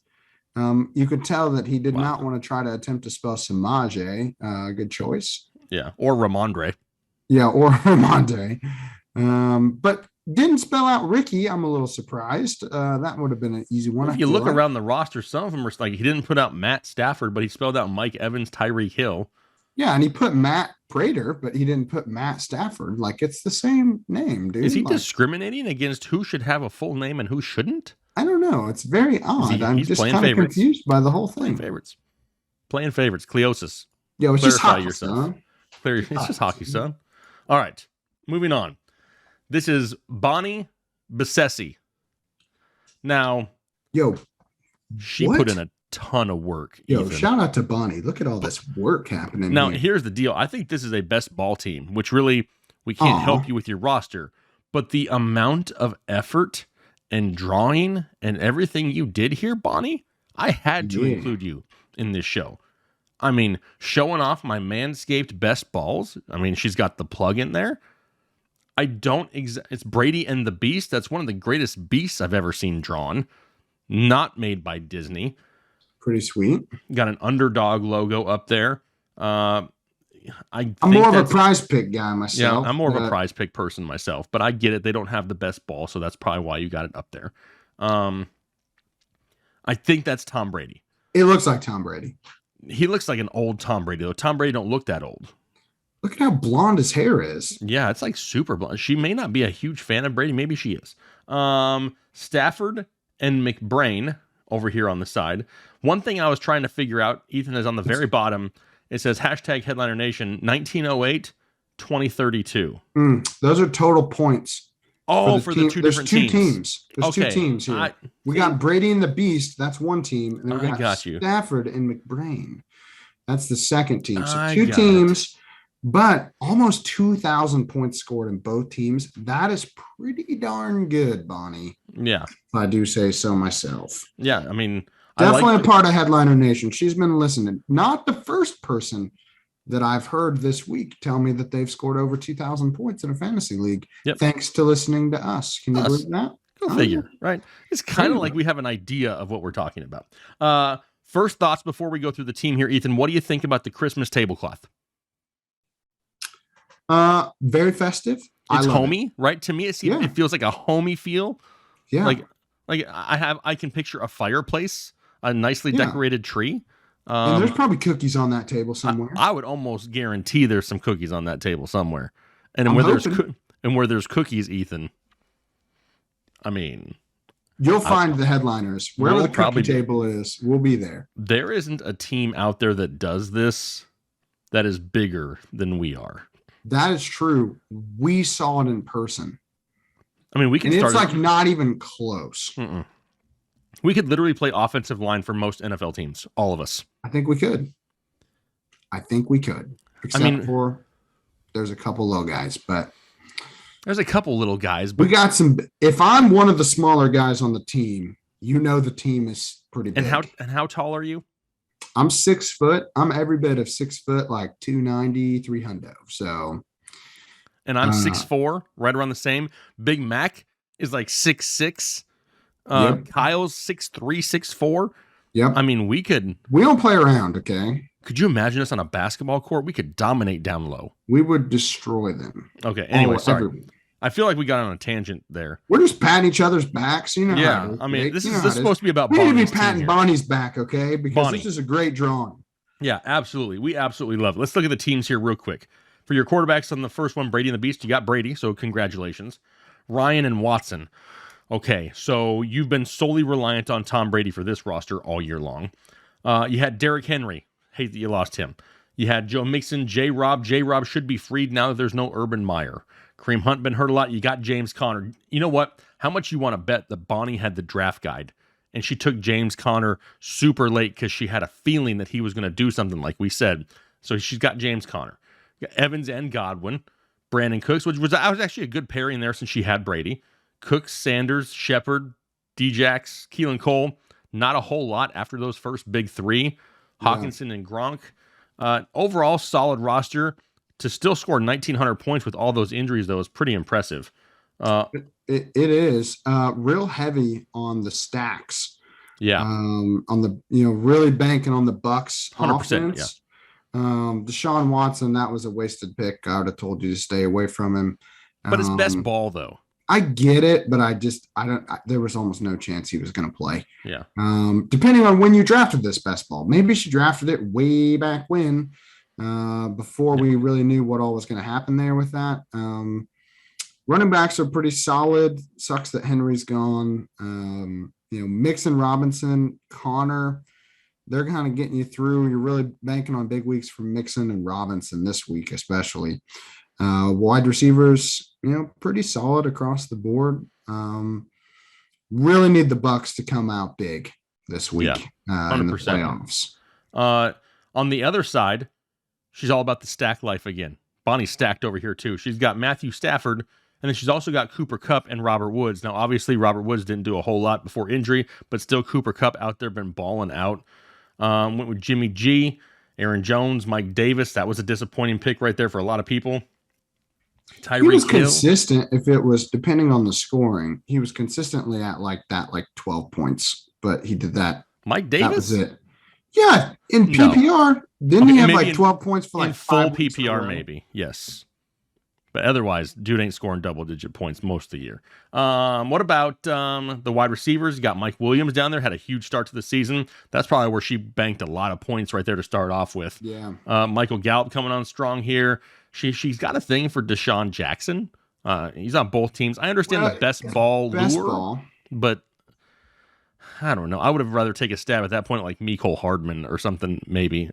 You could tell that he did not want to try to attempt to spell Samaje. Good choice. Yeah, or Ramondre. Yeah, or Ramondre. But didn't spell out Ricky. I'm a little surprised. That would have been an easy one. If you look around the roster, some of them are he didn't put out Matt Stafford, but he spelled out Mike Evans, Tyreek Hill. Yeah, and he put Matt Prater, but he didn't put Matt Stafford. It's the same name, dude. Is he discriminating against who should have a full name and who shouldn't? I don't know. It's very odd. I'm just kind of confused by the whole thing. Playing favorites. Cleosis. Yo, it's just hockey, son. It's just hockey, son. All right, moving on. This is Bonnie Besessi. Now, she put in a ton of work. Shout out to Bonnie. Look at all this work happening. Now, here's the deal. I think this is a best ball team, which really we can't help you with your roster, but the amount of effort and drawing and everything you did here, Bonnie, I had to include you in this show. I mean, showing off my Manscaped best balls. I mean, she's got the plug in there. It's Brady and the Beast. That's one of the greatest beasts I've ever seen drawn. Not made by Disney. Pretty sweet. Got an underdog logo up there. I'm more of a prize pick guy myself. Yeah, I'm more of a prize pick person myself, but I get it. They don't have the best ball, so that's probably why you got it up there. I think that's Tom Brady. It looks like Tom Brady. He looks like an old Tom Brady, though. Tom Brady don't look that old. Look at how blonde his hair is. Yeah, it's super blonde. She may not be a huge fan of Brady. Maybe she is. Stafford and McBrain over here on the side. One thing I was trying to figure out, Ethan, is on the very bottom. It says #Headliner Nation 1908 2032. Those are total points. Oh, for the two different teams. There's 2 teams here. We got Brady and the Beast. That's one team. And then we got Stafford and McBrain. That's the second team. So 2 teams, but almost 2,000 points scored in both teams. That is pretty darn good, Bonnie. Yeah. If I do say so myself. Yeah, I mean, definitely a part of Headliner Nation. She's been listening. Not the first person that I've heard this week tell me that they've scored over 2,000 points in a fantasy league. Yep. Thanks to listening to us. Can you believe that? Go figure, right? It's kind of like we have an idea of what we're talking about. First thoughts before we go through the team here, Ethan. What do you think about the Christmas tablecloth? Very festive. It's homey, right? To me, it feels like a homey feel. Yeah. Like I can picture a fireplace, a nicely decorated tree. And there's probably cookies on that table somewhere. I would almost guarantee there's some cookies on that table somewhere. And where there's cookies, Ethan, I mean, you'll find the headliners wherever the cookie table is. We'll be there. There isn't a team out there that does this that is bigger than we are. That is true. We saw it in person. I mean, we can start. It's like not even close. We could literally play offensive line for most NFL teams, all of us. I think we could. Except for there's a couple little guys, but there's a couple little guys. But we got some. If I'm one of the smaller guys on the team, the team is pretty big. And how tall are you? I'm 6 foot. I'm every bit of 6 foot, like 290, 300. So, and I'm 6'4", right around the same. Big Mac is like 6'6". Yep. Kyle's 6'3", 6'4". Yep. I mean, we don't play around. Okay. Could you imagine us on a basketball court? We could dominate down low. We would destroy them. Okay. Anyway, sorry. I feel like we got on a tangent there. We're just patting each other's backs, Yeah, I mean, this is supposed to be about. We Bonnie's need to be patting Bonnie's back, okay? Because this is a great drawing. Yeah, absolutely. We absolutely love it. Let's look at the teams here real quick. For your quarterbacks on the first one, Brady and the Beast, you got Brady, so congratulations. Ryan and Watson. Okay, so you've been solely reliant on Tom Brady for this roster all year long. You had Derrick Henry. Hate that you lost him. You had Joe Mixon, J-Rob. J-Rob should be freed now that there's no Urban Meyer. Kareem Hunt been hurt a lot. You got James Conner. You know what? How much you want to bet that Bonnie had the draft guide and she took James Conner super late because she had a feeling that he was going to do something like we said. So she's got James Conner. You got Evans and Godwin. Brandon Cooks, which was actually a good pairing there since she had Brady. Cooks, Sanders, Shepard, Djax, Keelan Cole. Not a whole lot after those first big three. Hockenson and Gronk. Overall, solid roster. To still score 1,900 points with all those injuries, though, is pretty impressive. It is real heavy on the stacks. Yeah. On the really banking on the Bucks 100%. Offense. Yeah. Deshaun Watson, that was a wasted pick. I would have told you to stay away from him. But it's best ball, though. I get it, but there was almost no chance he was going to play. Yeah. Depending on when you drafted this best ball, maybe she drafted it way back when. Before we really knew what all was going to happen there with that. Running backs are pretty solid. Sucks that Henry's gone. Mixon, Robinson, Connor, they're kind of getting you through. You're really banking on big weeks from Mixon and Robinson this week, especially. Wide receivers, pretty solid across the board. Really need the Bucks to come out big this week in the playoffs. On the other side, she's all about the stack life again. Bonnie's stacked over here, too. She's got Matthew Stafford, and then she's also got Cooper Kupp and Robert Woods. Now, obviously, Robert Woods didn't do a whole lot before injury, but still Cooper Kupp out there been balling out. Went with Jimmy G, Aaron Jones, Mike Davis. That was a disappointing pick right there for a lot of people. He was consistent if it was depending on the scoring. He was consistently at like 12 points, but he did that. Mike Davis? That was it. Yeah, in PPR. Didn't he have like 12 points for like full PPR maybe? Yes. But otherwise, dude ain't scoring double-digit points most of the year. What about the wide receivers? You got Mike Williams down there, had a huge start to the season. That's probably where she banked a lot of points right there to start off with. Yeah. Michael Gallup coming on strong here. She's got a thing for Deshaun Jackson. He's on both teams. I understand the best ball lure, but I don't know. I would have rather take a stab at that point like Mecole Hardman or something maybe.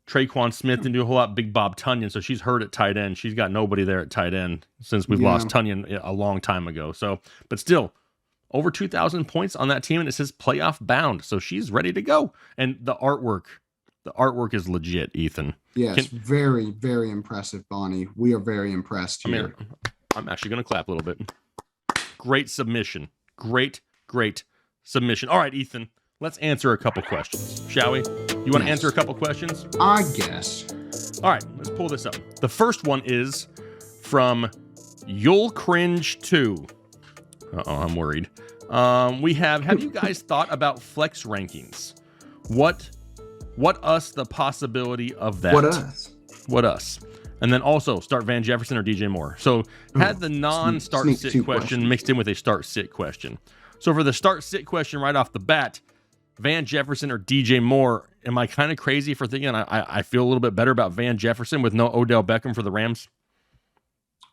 Traquan Smith didn't do a whole lot. Big Bob Tunyon, so she's hurt at tight end. She's got nobody there at tight end since we've lost Tunyon a long time ago. So, but still, over 2,000 points on that team, and it says playoff bound. So she's ready to go. And the artwork is legit, Ethan. Yes, very, very impressive, Bonnie. We are very impressed here. I'm actually going to clap a little bit. Great submission. Great submission. All right, Ethan, let's answer a couple questions, shall we? You want to answer a couple questions? I guess. All right, let's pull this up. The first one is from You'll Cringe 2. Uh-oh, I'm worried. Have you guys thought about flex rankings? What us the possibility of that? What us? And then also start Van Jefferson or DJ Moore. So had the non-start sit question mixed in with a start sit question. So for the start sit question right off the bat, Van Jefferson or DJ Moore, am I kind of crazy for thinking I feel a little bit better about Van Jefferson with no Odell Beckham for the Rams?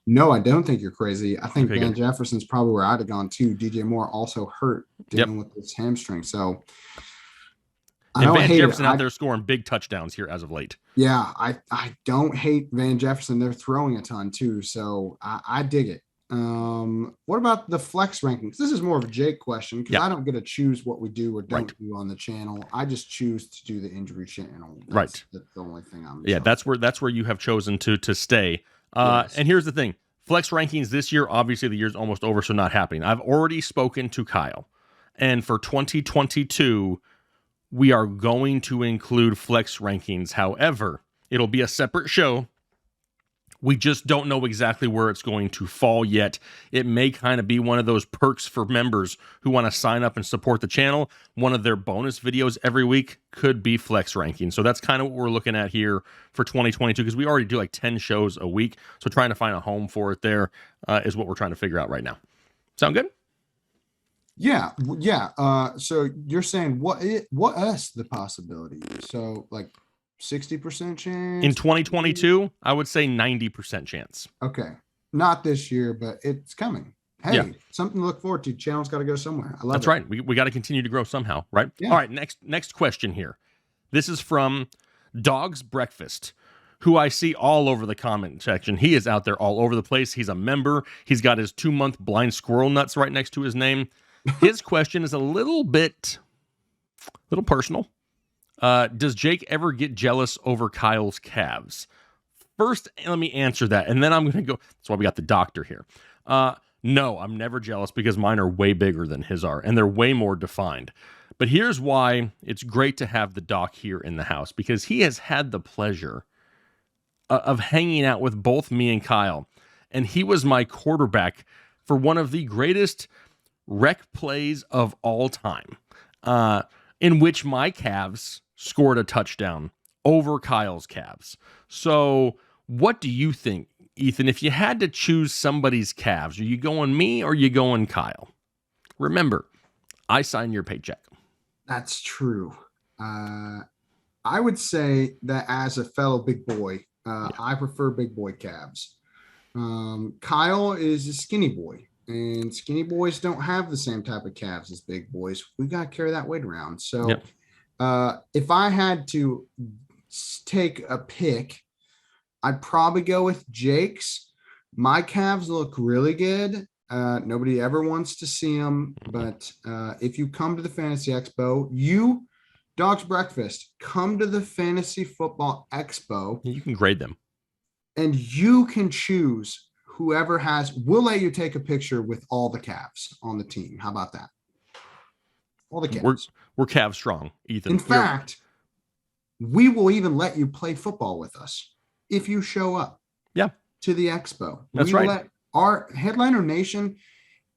No, I don't think you're crazy. I think Van Jefferson's probably where I'd have gone too. DJ Moore also hurt dealing with his hamstring. So I And don't Van hate Jefferson it. out there scoring big touchdowns here as of late. Yeah, I don't hate Van Jefferson. They're throwing a ton too, so I dig it. What about the flex rankings? This is more of a Jake question because I don't get to choose what we do or don't do on the channel. I just choose to do the injury channel. That's the only thing I'm. Yeah, that's where you have chosen to stay. Yes. And here's the thing: flex rankings this year. Obviously, the year's almost over, so not happening. I've already spoken to Kyle, and for 2022, we are going to include flex rankings. However, it'll be a separate show. We just don't know exactly where it's going to fall yet. It may kind of be one of those perks for members who want to sign up and support the channel. One of their bonus videos every week could be flex ranking. So that's kind of what we're looking at here for 2022 because we already do like 10 shows a week. So trying to find a home for it there is what we're trying to figure out right now. Sound good? Yeah. So you're saying what is the possibility? So like 60% chance in 2022, I would say 90% chance. Okay, not this year, but it's coming. Hey, something to look forward to. Channel's got to go somewhere. I love That's it. right. We got to continue to grow somehow, right? Yeah. All right. Next question here. This is from Dog's Breakfast, who I see all over the comment section. He is out there all over the place. He's a member. He's got his 2-month blind squirrel nuts right next to his name. His question is a little personal. Does Jake ever get jealous over Kyle's calves? First, let me answer that, and then I'm going to go. That's why we got the doctor here. No, I'm never jealous because mine are way bigger than his are, and they're way more defined. But here's why it's great to have the doc here in the house, because he has had the pleasure of hanging out with both me and Kyle, and he was my quarterback for one of the greatest rec plays of all time, in which my calves scored a touchdown over Kyle's calves. So what do you think, Ethan? If you had to choose somebody's calves, are you going me or are you going Kyle? Remember, I sign your paycheck. That's true. I would say that as a fellow big boy, I prefer big boy calves. Kyle is a skinny boy, and skinny boys don't have the same type of calves as big boys. We got to carry that weight around. So if I had to take a pick, I'd probably go with Jake's. My calves look really good. Nobody ever wants to see them, but if you come to the Fantasy Expo, Dog's Breakfast, come to the Fantasy Football Expo. You can grade them. And you can choose whoever we'll let you take a picture with all the calves on the team. How about that? All the calves. We're calf strong, Ethan. In fact, we will even let you play football with us if you show up to the expo. That's right. Our Headliner Nation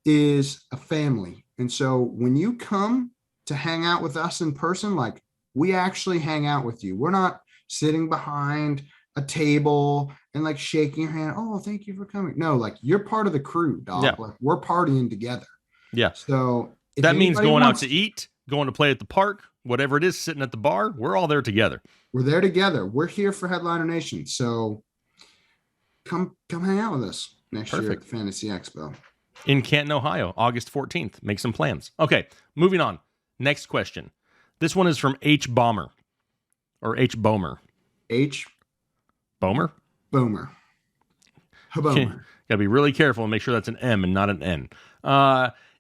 is a family. And so when you come to hang out with us in person, like we actually hang out with you. We're not sitting behind a table and like shaking your hand. Oh, thank you for coming. No, like you're part of the crew, dog. Yeah. Like we're partying together. Yeah. So that means going out to eat, going to play at the park, whatever it is, sitting at the bar, we're all there together. We're there together. We're here for Headliner Nation. So come hang out with us next year at the Fantasy Expo. In Canton, Ohio, August 14th. Make some plans. Okay, moving on. Next question. This one is from H. Bomber. Or H. Bomer. H. Bomer? Boomer. Okay. Gotta be really careful and make sure that's an M and not an N.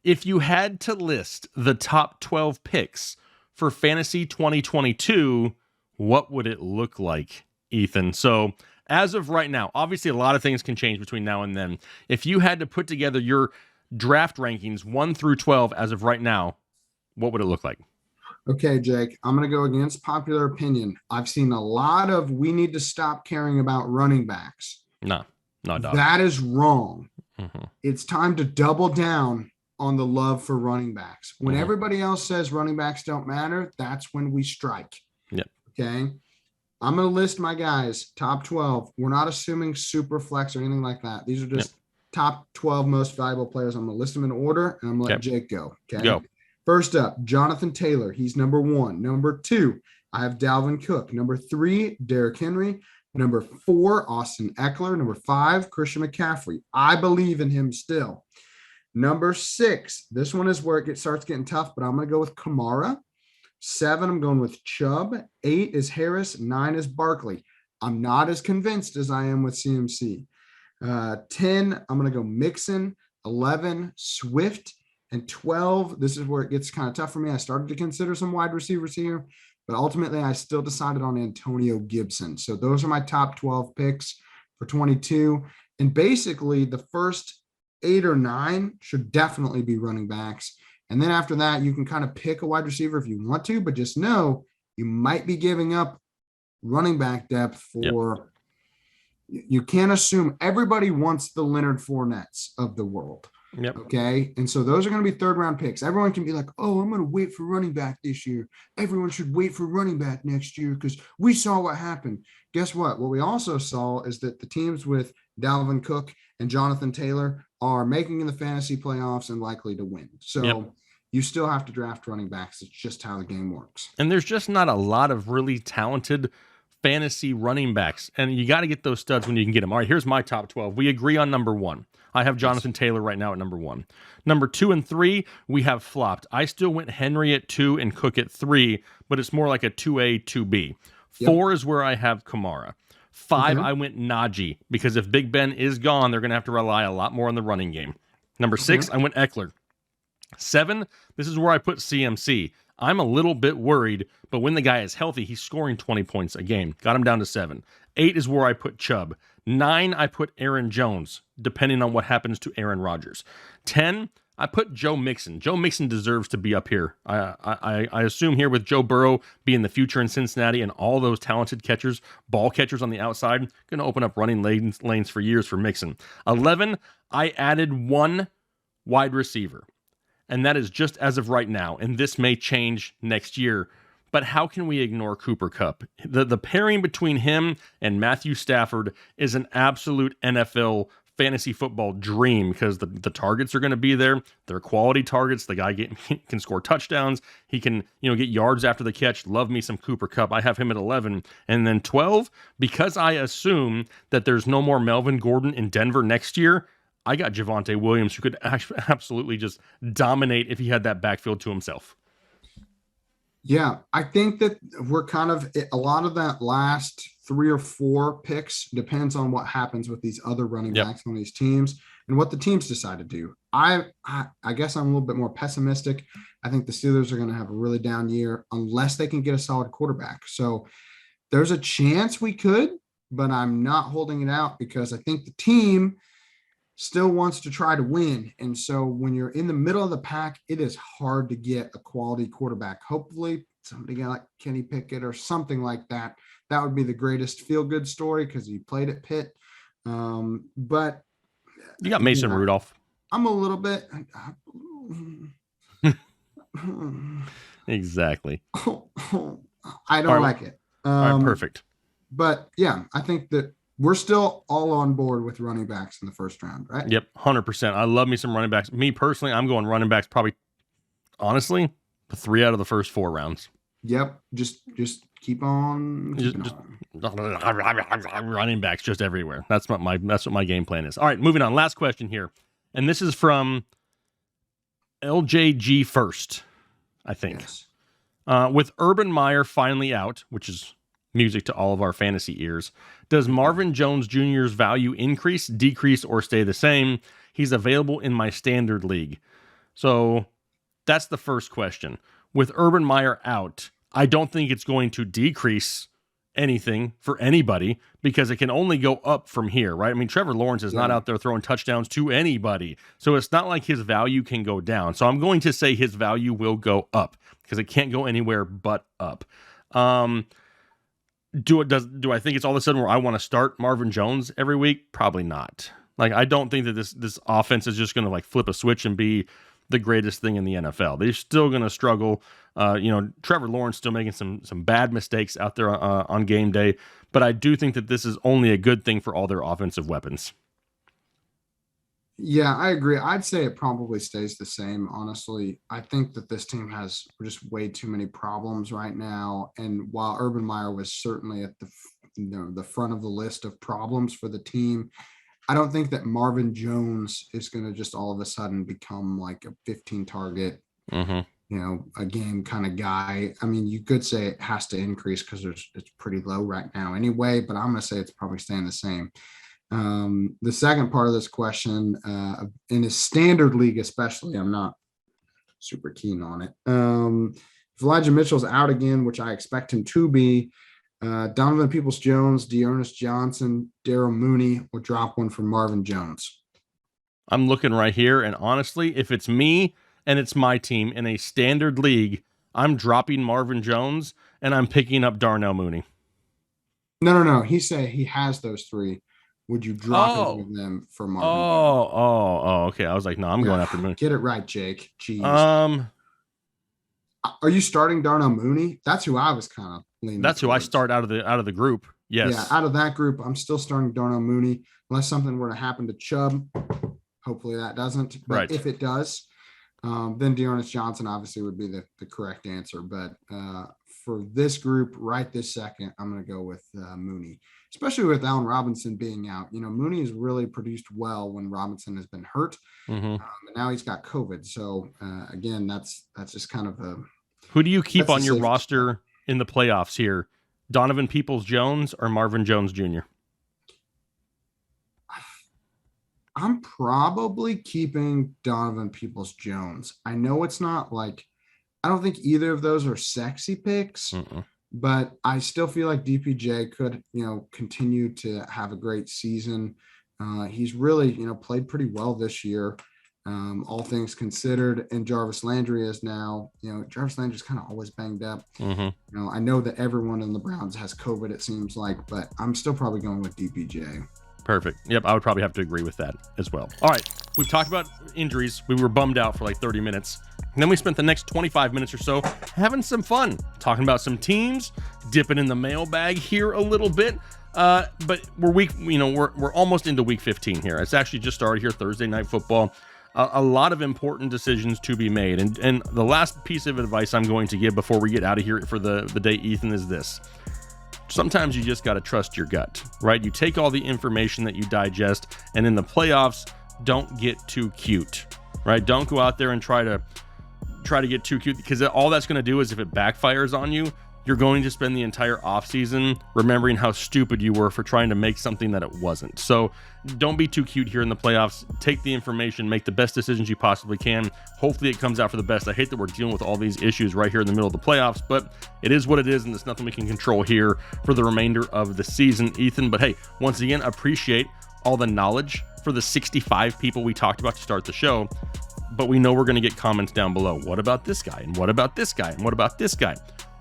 If you had to list the top 12 picks for Fantasy 2022, what would it look like, Ethan? So as of right now, obviously a lot of things can change between now and then. If you had to put together your draft rankings 1 through 12 as of right now, what would it look like? Okay, Jake, I'm going to go against popular opinion. I've seen a lot of we need to stop caring about running backs. No, dog. That is wrong. Mm-hmm. It's time to double down on the love for running backs. When everybody else says running backs don't matter, that's when we strike. Yep. Okay. I'm going to list my guys, top 12. We're not assuming super flex or anything like that. These are just top 12 most valuable players. I'm going to list them in order, and I'm going to let Jake go. Okay. Go. First up, Jonathan Taylor. He's number 1. Number 2, I have Dalvin Cook. Number 3, Derrick Henry. Number 4, Austin Ekeler. Number 5, Christian McCaffrey. I believe in him still. Number 6, this one is where it starts getting tough, but I'm going to go with Kamara. 7, I'm going with Chubb. 8 is Harris. 9 is Barkley. I'm not as convinced as I am with CMC. 10, I'm going to go Mixon. 11, Swift. And 12, this is where it gets kind of tough for me. I started to consider some wide receivers here, but ultimately I still decided on Antonio Gibson. So those are my top 12 picks for 22. And basically the first 8 or 9 should definitely be running backs. And then after that, you can kind of pick a wide receiver if you want to, but just know you might be giving up running back depth for you can't assume everybody wants the Leonard Fournettes of the world. Yep. Okay. And so those are going to be 3rd round picks. Everyone can be like, oh, I'm going to wait for running back this year. Everyone should wait for running back next year because we saw what happened. Guess what? What we also saw is that the teams with Dalvin Cook and Jonathan Taylor are making in the fantasy playoffs and likely to win. So you still have to draft running backs. It's just how the game works. And there's just not a lot of really talented fantasy running backs. And you got to get those studs when you can get them. All right, here's my top 12. We agree on number 1. I have Jonathan Taylor right now at number 1. Number 2 and 3, we have flopped. I still went Henry at 2 and Cook at 3, but it's more like a 2A, 2B. 4 is where I have Kamara. 5, I went Najee, because if Big Ben is gone, they're going to have to rely a lot more on the running game. Number 6, I went Ekeler. 7, this is where I put CMC. I'm a little bit worried, but when the guy is healthy, he's scoring 20 points a game. Got him down to 7. 8 is where I put Chubb. 9, I put Aaron Jones, depending on what happens to Aaron Rodgers. 10, I put Joe Mixon. Joe Mixon deserves to be up here. I assume here with Joe Burrow being the future in Cincinnati and all those talented catchers, ball catchers on the outside, going to open up running lanes for years for Mixon. 11, I added 1 wide receiver. And that is just as of right now. And this may change next year. But how can we ignore Cooper Kupp? The pairing between him and Matthew Stafford is an absolute NFL fantasy football dream because the targets are going to be there. They're quality targets. The guy can score touchdowns. He can get yards after the catch. Love me some Cooper Kupp. I have him at 11. And then 12, because I assume that there's no more Melvin Gordon in Denver next year, I got Javonte Williams, who could absolutely just dominate if he had that backfield to himself. Yeah, I think that we're kind of a lot of that last 3 or 4 picks depends on what happens with these other running backs on these teams and what the teams decide to do. I guess I'm a little bit more pessimistic. I think the Steelers are going to have a really down year unless they can get a solid quarterback. So there's a chance we could, but I'm not holding it out because I think the team still wants to try to win. And so when you're in the middle of the pack, it is hard to get a quality quarterback. Hopefully somebody like Kenny Pickett or something like that. That would be the greatest feel-good story because he played at Pitt. But you got Mason Rudolph. I'm a little bit. Exactly. I don't like it. All right, perfect. But yeah, I think that we're still all on board with running backs in the first round, right? Yep, 100%. I love me some running backs. Me personally, I'm going running backs probably, honestly, 3 out of the first 4 rounds. Yep, just keep on. Running backs just everywhere. That's what my game plan is. All right, moving on. Last question here, and this is from LJG First, I think. Yes. With Urban Meyer finally out, which is music to all of our fantasy ears, does Marvin Jones Jr.'s value increase, decrease, or stay the same? He's available in my standard league. So that's the first question. With Urban Meyer out, I don't think it's going to decrease anything for anybody because it can only go up from here, right? I mean, Trevor Lawrence is not out there throwing touchdowns to anybody. So it's not like his value can go down. So I'm going to say his value will go up because it can't go anywhere but up. Do I think it's all of a sudden where I want to start Marvin Jones every week? Probably not. Like, I don't think that this offense is just going to like flip a switch and be the greatest thing in the NFL. They're still going to struggle. Trevor Lawrence still making some bad mistakes out there on game day, but I do think that this is only a good thing for all their offensive weapons. Yeah, I agree. I'd say it probably stays the same, honestly. I think that this team has just way too many problems right now. And while Urban Meyer was certainly at the front of the list of problems for the team, I don't think that Marvin Jones is going to just all of a sudden become like a 15 target, a game kind of guy. I mean, you could say it has to increase because it's pretty low right now anyway, but I'm going to say it's probably staying the same. The second part of this question, in a standard league especially, I'm not super keen on it. If Elijah Mitchell's out again, which I expect him to be, Donovan Peoples-Jones, Dearness Johnson, Daryl Mooney, or drop one for Marvin Jones. I'm looking right here, and honestly, if it's me and it's my team in a standard league, I'm dropping Marvin Jones and I'm picking up Darnell Mooney. No. He said he has those three. Would you drop any of them for Marvin? Okay. I was like, no, I'm going after Mooney. Get it right, Jake. Jeez. Are you starting Darnell Mooney? That's who I was kind of leaning. That's who I start out of the group. Yes. Yeah, out of that group, I'm still starting Darnell Mooney unless something were to happen to Chubb. Hopefully that doesn't. But right. If it does, then Dearness Johnson obviously would be the correct answer. But for this group right this second, I'm going to go with Mooney, especially with Allen Robinson being out. Mooney has really produced well when Robinson has been hurt. And now he's got COVID. So again, that's just kind of a. Who do you keep on your roster in the playoffs here? Donovan Peoples-Jones or Marvin Jones Jr.? I'm probably keeping Donovan Peoples-Jones. I know it's not like, I don't think either of those are sexy picks, but I still feel like DPJ could, continue to have a great season. He's really, played pretty well this year, all things considered. And Jarvis Landry is now, Jarvis Landry's kind of always banged up. I know that everyone in the Browns has COVID, it seems like, but I'm still probably going with DPJ. Perfect. Yep, I would probably have to agree with that as well. All right, we've talked about injuries. We were bummed out for like 30 minutes. And then we spent the next 25 minutes or so having some fun, talking about some teams, dipping in the mailbag here a little bit. But we're almost into week 15 here. It's actually just started here, Thursday Night Football. A lot of important decisions to be made. And the last piece of advice I'm going to give before we get out of here for the day, Ethan, is this. Sometimes you just got to trust your gut, right? You take all the information that you digest, and in the playoffs, don't get too cute, right? Don't go out there and try to get too cute, because all that's going to do is, if it backfires on you, you're going to spend the entire offseason remembering how stupid you were for trying to make something that it wasn't. So don't be too cute here in the playoffs. Take the information, make the best decisions you possibly can. Hopefully it comes out for the best. I hate that we're dealing with all these issues right here in the middle of the playoffs, but it is what it is, and there's nothing we can control here for the remainder of the season, Ethan. But hey, once again, appreciate all the knowledge for the 65 people we talked about to start the show. But we know we're going to get comments down below. What about this guy? And what about this guy? And what about this guy?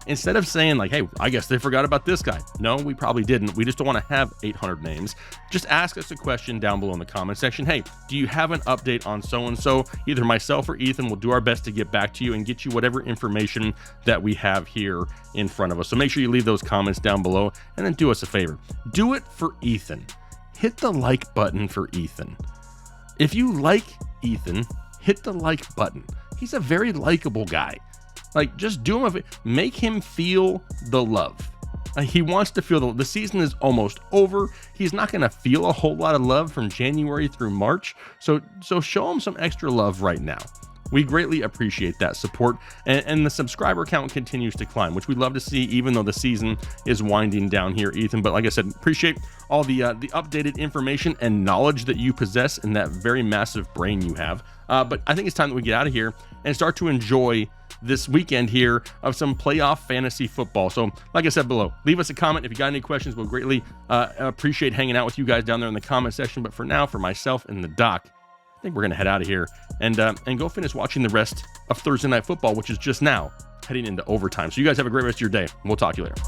Instead of saying like, hey, I guess they forgot about this guy. No, we probably didn't. We just don't want to have 800 names. Just ask us a question down below in the comment section. Hey, do you have an update on so-and-so? Either myself or Ethan will do our best to get back to you and get you whatever information that we have here in front of us. So make sure you leave those comments down below, and then do us a favor. Do it for Ethan. Hit the like button for Ethan. If you like Ethan, hit the like button. He's a very likable guy. Like, just do him make him feel the love. He wants to feel the season is almost over. He's not going to feel a whole lot of love from January through March. So show him some extra love right now. We greatly appreciate that support, and the subscriber count continues to climb, which we love to see, even though the season is winding down here, Ethan. But like I said, appreciate all the updated information and knowledge that you possess in that very massive brain you have. But I think it's time that we get out of here and start to enjoy this weekend here of some playoff fantasy football. So like I said below, leave us a comment if you got any questions. We'll greatly appreciate hanging out with you guys down there in the comment section. But for now, for myself and the doc, I think we're going to head out of here and go finish watching the rest of Thursday Night Football, which is just now heading into overtime. So you guys have a great rest of your day. We'll talk to you later.